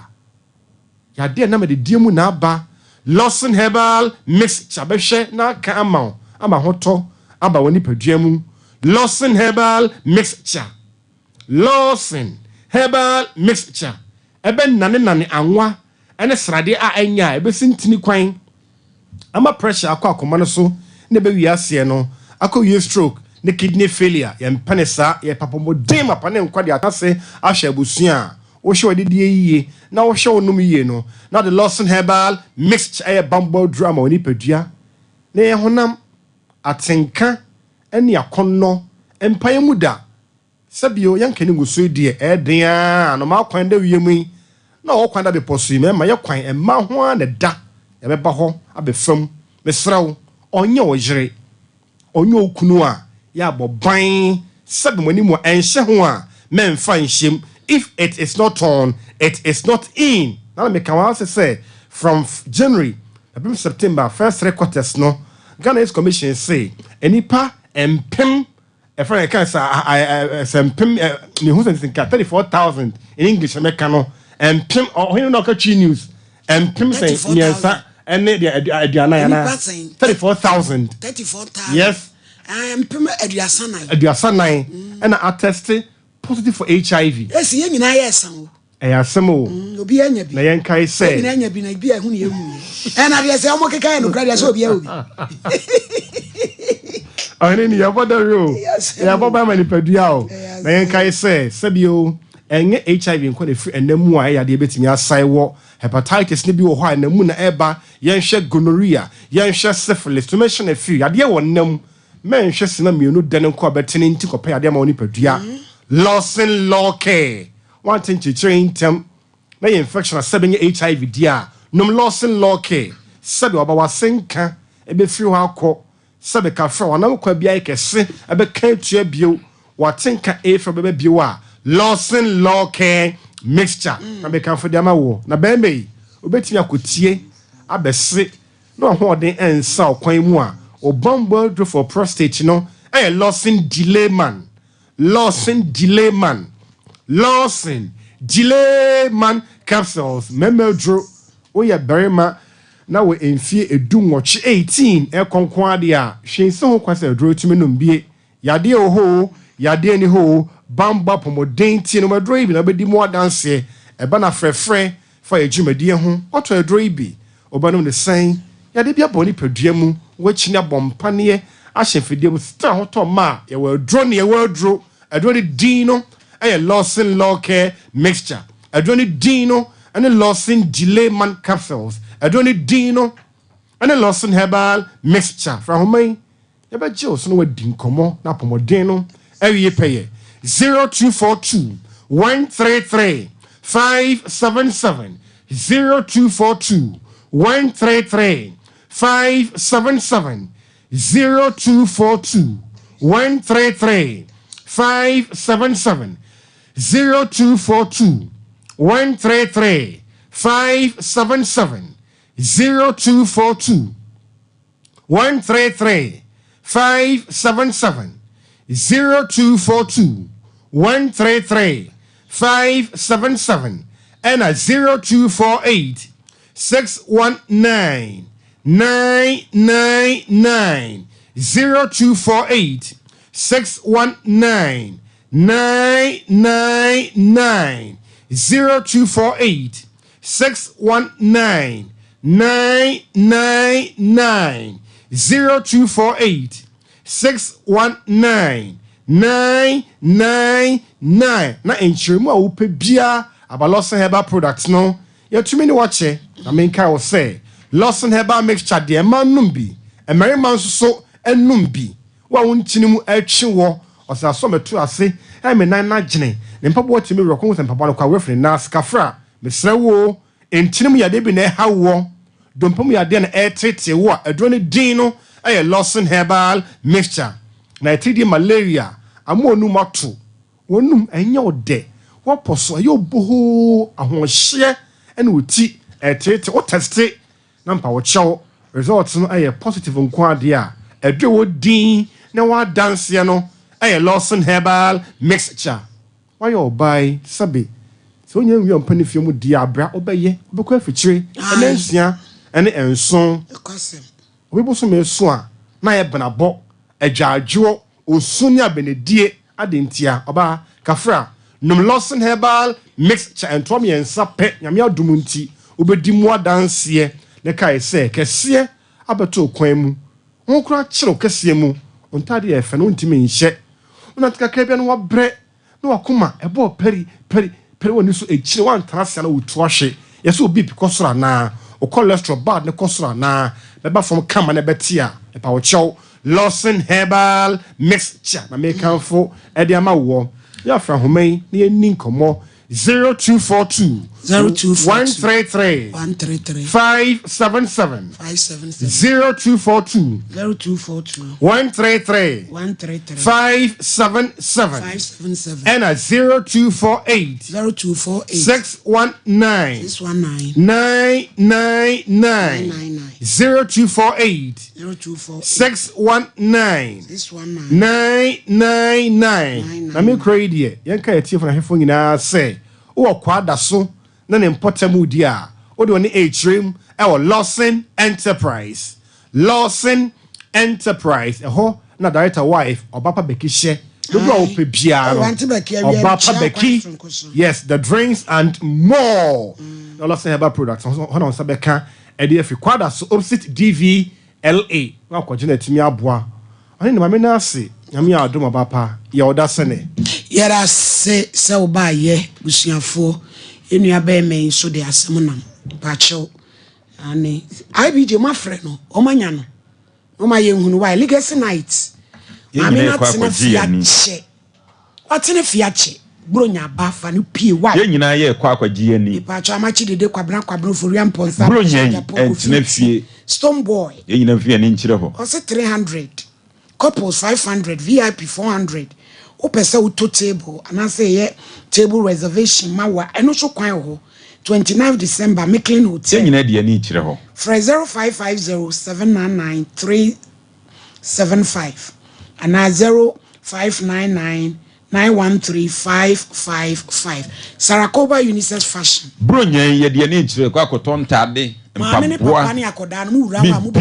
yade na me de diemu na aba Lawson Herbal Mixture behwe na ka ama hoto aba woni padua mu Lawson Herbal Mixture Lawson Herbal Mixture ebe nane anwa ene srade a anya ebe sintini kwan ama pressure akwa no so ne be wiase no akwa stroke ne kidney failure ye mpanesa ye papomodem apane nkwade atase ahwe abusua wo hwe odidie yiye na wo hwe onum yiye no na the Lawson Herbal Mixture a bamboo drama oni padua ne ye honam atenka ene akonno empaye muda sabio yankani nguso die eden a no ma kwan da wiemu na wo kwan da be posu me ma ye kwan emma ho na da ye be ba ho abefam mesrawo onye ojire onye okunu a ya boban sabe mani mu enhye ho a memfa nhyem if it is not on it is not in na me kan wa say from January up September first 3 quarters no Ghana's commission say enipa empem a friend can say empem ni hu think 34,000 in English American no empem or he no catch news empem say nyensa and the aduana 34,000. 34,000. Yes. I am pema aduasanai and attested positive for HIV. Yes, yen na yesan. Asemo. Obi anya bi. Na yen kai say. Yen anya bi na bi ehunu ye hu. E na de say omo keka no kra de say obi a obi. Ani ni yaboda ro. Yaboba manipadua o. Na yen kai say sebio enye HIV nko na free enamu a ya de betimi asai wo hepatitis ne bi wo ho a enamu na eba yen hwe gonorrhea, yen hwe syphilis, to mention a few. Ade wo nam men hwe sina mienu de nko abetene nti kopa ade ma oni padua. Lawson law care. One thing to train them. Na infection a seven HIV dia. Num Lawson law care. Sabe oba wasenka ebe free ho akọ. Sabe ka fra wana kwa bia ikese ebe kan tua bio. Watenka e fra bebe bio a. Lawson law care mixture. Na be kan for dia ma wo. Na be me obetimi akotie abese no ho den ensa okwan mu a. Obambo do for prostate no. Lawson delay man. Lawson delay man capsules memedro oya berima na we enfie edu nwoche 18 konkon ade a hwense ho kwasa edro tumi no mbie yade oho yade ni ho bamba pomoden ti no medro ibi na bedi mo adanse eba na frefre fa ejumadi ho oto edro ibi obanom ne sen yade bia boni padua mu wachi na bompane ahemfide mu star hoto ma ye we edro ne ye we edro ni dino Lawson law care mixture. Adroni dino and a Lawson delay man capsules. Adroni dino and a Lawson herbal mixture. From whom you bet Joe no din Nkomo na pomodeno every pay 0242 133 577 0242 133 577 0242 133 577 0242 133 577 0242 133 577 0242 133 577 and a 0248 619 999 0248 619 999 0248 619 999 0248 619 999 na enchiremu a wope bia aba Lawson herbal products no yatumi ni wache na menka wo say Lawson herbal mixture de manum bi emerima nso enum bi wa wonchini mu atwi wo osa so metu ase e me nan na gene ne mpabo timi roko so mpabo kwa refre na skafra mesre wo enchini mu yade bi na ha wo dompam yade na etete wo adro ne din no e Lawson herbal mixture na etidi malaria amonu mato wonum enya ode wo poso ayo boho ahohye ene oti etete o teste na mpa wo chewo results no e positive nko ade a edwe wo din na wa dance no Lawson herbal mixture why you buy sabi so nya wi ompani fie mu di abra obeye obekọ afichire ene nsia ene enson obiboso me so a na ye benabo adwaadwo osuni abenedie adentia oba kafra num Lawson herbal mixture entom yensa pe nyame adumunti obedi mu adanse ne kai se kese abeto kwan mu honkura kire kese mu ontade efe no ntimi nhye unatika kebia no wabre no wakoma ebo peri woni so echire wantana sia na wotu ahwe yeso obi pikosora na o cholesterol bad ne kosora na beba from kama na betia epa wo chew Lawson herbal mixture na make amfo e de ama wo ya fra homai na yeni Nkomo 0242 133 577 0242 133 577 and a 0248 619 999 0248 619 999 na me credit yanka etie for na hefo nyina say wo kwada so na ne mpotamu di a wo de oni hrem Lawson Enterprise. Lawson Enterprise. Na director wife Obapa Bekishe. Obapa Beki. Yes, the drinks and more. Lawson Herbal Products. On Sabeka. EDF Quada so opposite DVLA. Na kwa jina timi aboa. Ani na mamena se. Nyame adom Obapa. Ya oda sene. Yara se oba ye busuafo. Enua be me so de asem nam. Pacho. Ani IBJ my friend no omanya no oma ye hunu why legacy night ami na tena fiache watene fiache bronya ba fa no pie why ye nyina ye kwa akwaji ani pacho amachi dede kwabra for Ponsa bronya entena fie Stone Boy ye nyina fie ni nchire ho o se 300 couples 500 VIP 400 o pese uto table anase ye table reservation mawa eno so kwan ho 29 December Micklin Hotel. Nyina de ani kire ho. For 0550799375 and 0599913555. Sarakoba Unisex Fashion. Bronya ye de ani kire kwa kotontade mpaboa. Ni akoda no wura ma mu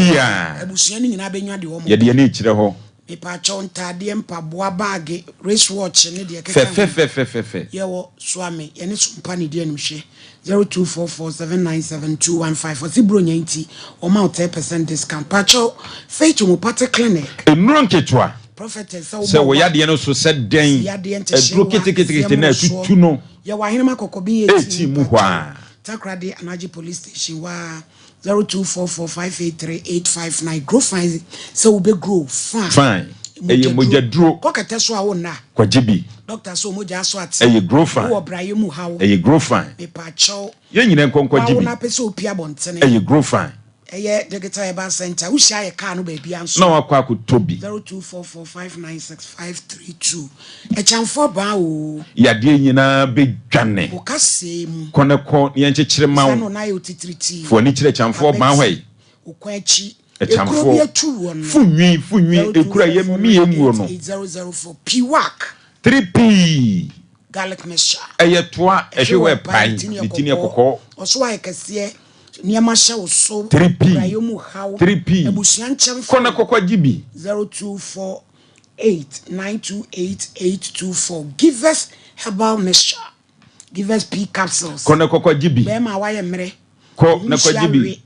ebusua ni nyina benwa de wo mo. Ye de ani kire ho. Ipacho ntade mpaboa bag race watch ni de keka. Fe. Ye wo swame ye ne Sompa ni de anumhwe. 0244797215 for Zibronya nti o ma 10% discount pacho faith mu pate clinic enuro nketwa prophetess se wo yade no so se den eduro ketekete na tutu no ye wa hene makokobi eti mu hwa Takrade Anaji police station wa 0244583859 grow fine se wo be grow fine eye moja duro kokete so a wona kwajibi doctor so moja so ati eye grow fine wo braye mu hawo eye grow fine me pa cho ye nyina nkonkwajibi wo na pese opia bontene eye grow fine eye digital eba center wo hia ye car no ba bia nso na wakwa akotobi 0244596532 e chamfo ba o yade nyina be dwane o kase mu koneko ye nchekire mawo sano na yo titriti fo ni kire chamfo ba hwai o kwachi echamfo funwi ekura ye mie muo no 8004 Piwak 3P garlic mixture eyetoa ehwewe pan nitini ekoko oso ayekase niama hye oso 3P ebusuan chem kona kokwa gibi 0248928824 give us herbal mixture give us P capsules kona kokwa gibi be ma waye mere ko na kwa gibi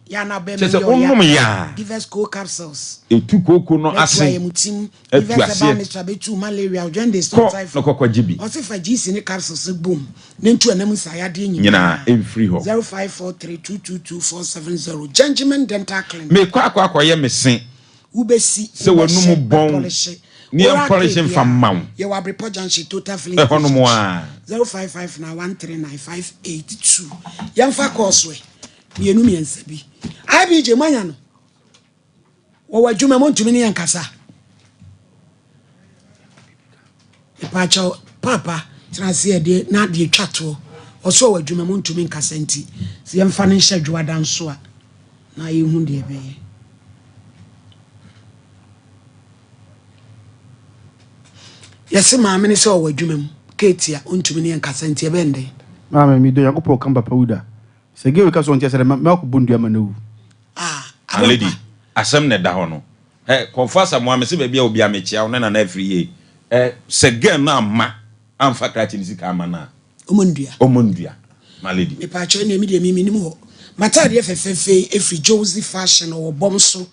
sese onum ya give us co capsules etu koko no ase give us herbal mixture betu malaria when they start typhoid na kokwa gibi o se fa gc ni capsules boom ne ntu anam sayade nyina every ho 0543222470 Gentleman Dental Clinic me kwa ye mesen ubesi se wanum bon ni polish from maw ye wa brepo junction total filling hono mo a 0559139582 yamfa course we mienu miensa bi IBJ manya no wo wadwuma mo ntumi ne yankasa ipacho papa transie de na de twato oso wadwuma mo ntumi nkasa nti se yamfa ne hye dwada nso a na yehu de be yesi maame ne se o wadwuma mu ketia ntumi ne yankasa nti ebe nde maame mi do yakopo kamba pauda sege we ka so ntia sere ma ko bondu ama na wu lady asem ne da ho no confess am se bia obi amechia one na afri ye sege na ma amfa krati ni sika ama na omondua my lady me pa cho ne mi de mi nim ho matade efefefe efri Josie fashion o bomso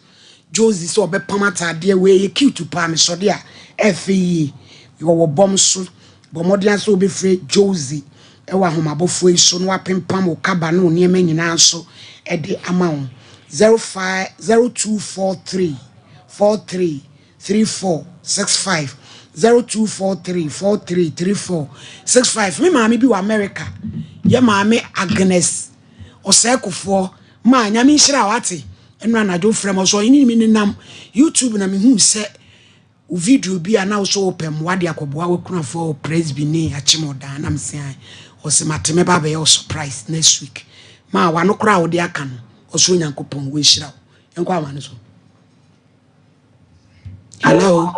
Josie so obepam atade we cute pa me so de a efi wo bomso bomodian so obefre Josie ewa homabofo iso no apempam o kaba no ne ma nyina so e de amount 0243433465 0243433465 me maami bi wa America ye maami Agnes osekofo ma nyame nhira wate enra na do frem so yin mi nam YouTube na me hu se o video bi ana so opem wade akoboa wekunafo praise bi ne achimoda na msian osimateme baba ye surprise next week ma wa no kra wo de aka no oso nyankopon we hira enko amane so hello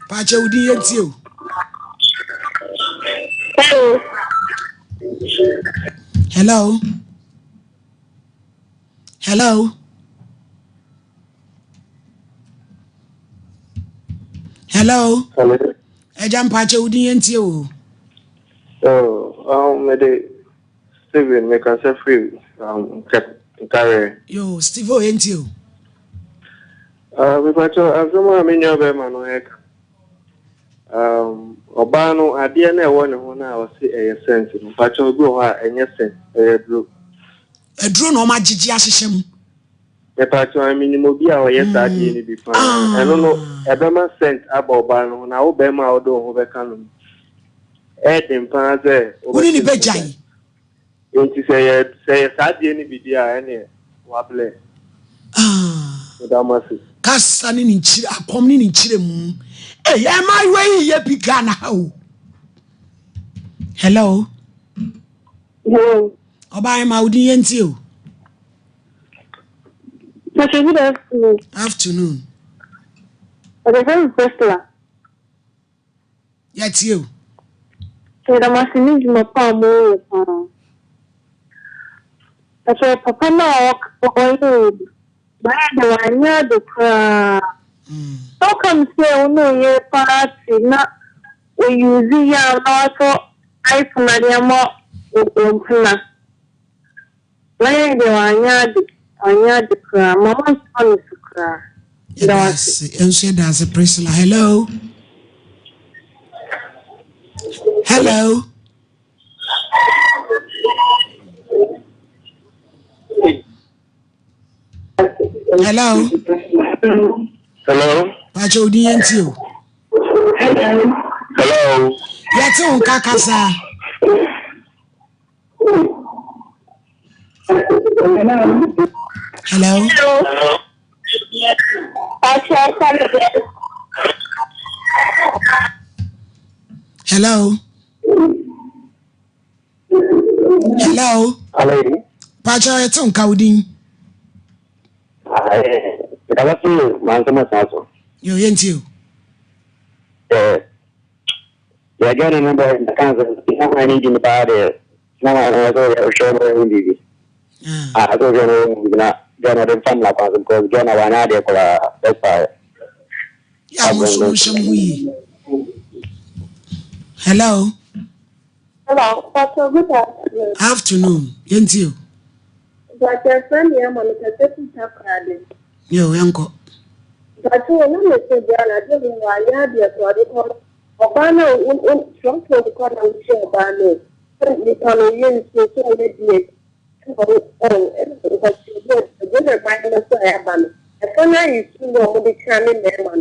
pacha udi yenti o hello Hello. Hello. Hello. Ejam pache udi yenti o. Me de Steven make us free. Carry. Yo, Steve o yenti o. We got to as someone in your bed, man. Obano, I didn't want when I was a sense. But you'll go and yes, a drone or my Gigi Ashisham. The part I mean, Mobia or yes, I didn't be fine. I don't know. A Bema sent about Bano, now Bema or do over Canum. Ed in Panze, what did he be jay? You say, I didn't be there any wabble. Cassan in Chile, a coming in Chile. Hey, am I way ye began how? Hello. Hello. Oba my audience you. Good afternoon. Afternoon. The very first one. Yet you. So the machine is my palm. That's why Papa now walk. But I know the how come say no ye party na we use ya also iPhone na dia mo na why the anya the kra mama son kra yes and say that's a Priscilla. Hello. Hello. Hello. Hello. Pacho DNTO. Hello. Yet on Kakasa. Hello. Hello. Hello. Hello. Pacho yet on Kaudin. You ain't you. I got a number in the council. I need in the body. Now I know I show my baby. I don't know. Then I didn't find like I was going to one idea for a fire. Hello. Hello. Good afternoon. Afternoon. Ain't you? But your friend, I'm on the yo, uncle. But you know, I didn't know I had your Obano, some sort of corner show Bano. You can use the same idea. But you didn't mind the Sayaban. I can't use to know the channel man.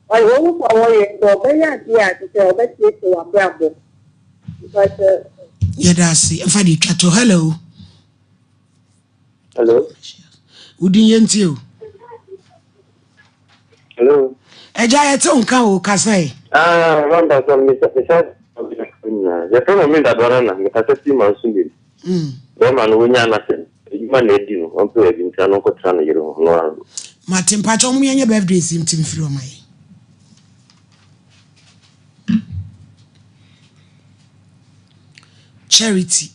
I won't follow you, but I had to tell that you to a brother. But, yeah, that's it. If I did chat to hello. Hello. Udin you. Hello. A giant on cow, Casay. Randa, the problem that one, I said 2 months soon. Then man, when you're nothing, you might need you. I'm playing Tranoko Tran, you know. Martin Patron, me and your birthday seem to be through my. Charity,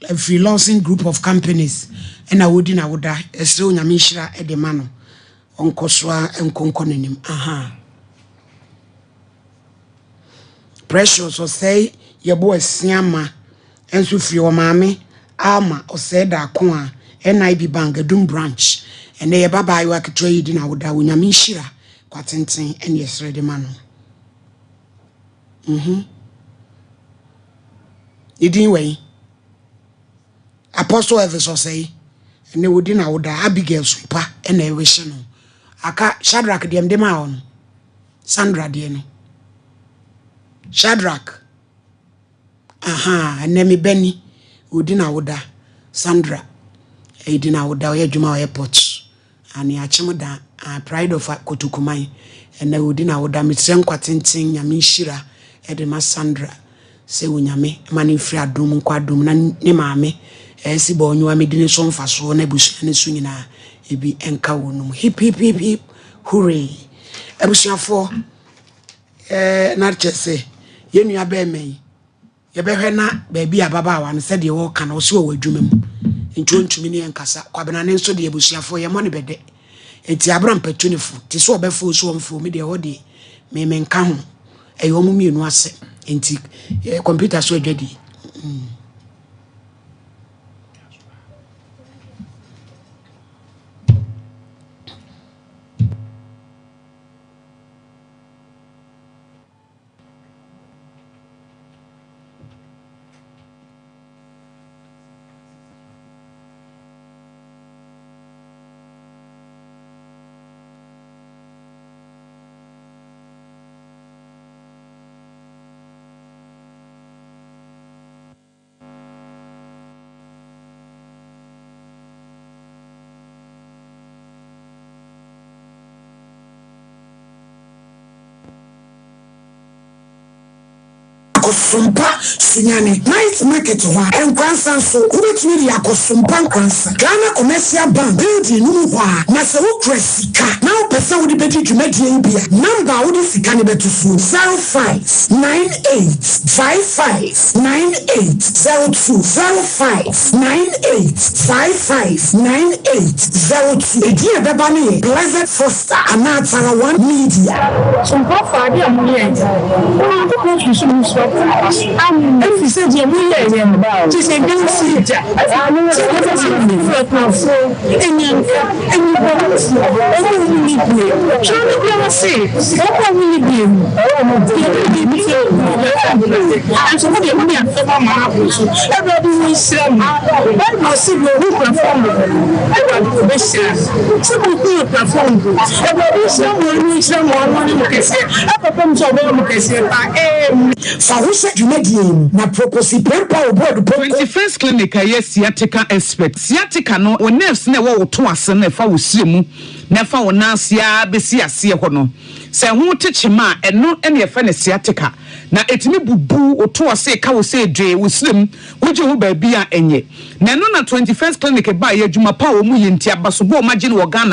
a freelancing group of companies, and I would die. A slow Yamishra at the mano on Koswa and Conconim. Aha. Precious or say, your boy Siama, and so free your mammy, Alma or said Aqua, and I be bang a doom branch, and they baba you work trade in our Yamishra, Quatentin, and yes, ready mano. You didn't wait. Apostle Evans or say, and they would in our Abigail Sompa and a wish. Aka Shadrach dem on Sandra Dieno. Shadrach. Aha, and Nemi Benny would in our Sandra. A dinner would die Juma airport. And Yachamoda, a pride of Kotukumai, and they would in our Mitsen Quatinting Yamishira, Edema Sandra. Say Winyame, Manifra Dum Quadum, Nimame, Essi Bonua Medination Faso, Nebus and Swingina, Ebi Enkawunum. Hip, hip, hip, hip, hooray. Ebusia for not just say, Yen ya bear me. Ye bear na, baby, a baba, and said you all can also with Jumim. nti ontumi ne nkasa kwabena ne nso de abusuafo ye mo ne bede enti abram petunifo ti so obefo so omfo me de hodi me nka ho eyo mu mienu ase enti computer so adwadi Sompa sunyane night market wa enkwansa so ubetumi di akosompa nkwansa Ghana Commercial Bank building no wa na se wo krasika na wo pesa wo di bedi dwumadie bia number wo di sika ne betu so 0598559802 edi ebeba ne Blessed Foster anatara one media sompa fa dia mu ye if you said you're really about just a good seat, I know na proposi pempa oboard 21st clinic aye sciatica expert sciatica no o nerves na wo to ase na fa wo siremu na fa wo nansia besi ase ho no se ho techima eno ene ye fa na sciatica na etimi bubu o to ase ka wo se dwe wo sirem wo je ho ba bia enye na no na 21st clinic ba ye adwuma pa wo mu ye ntia baso bo magine wo Ghana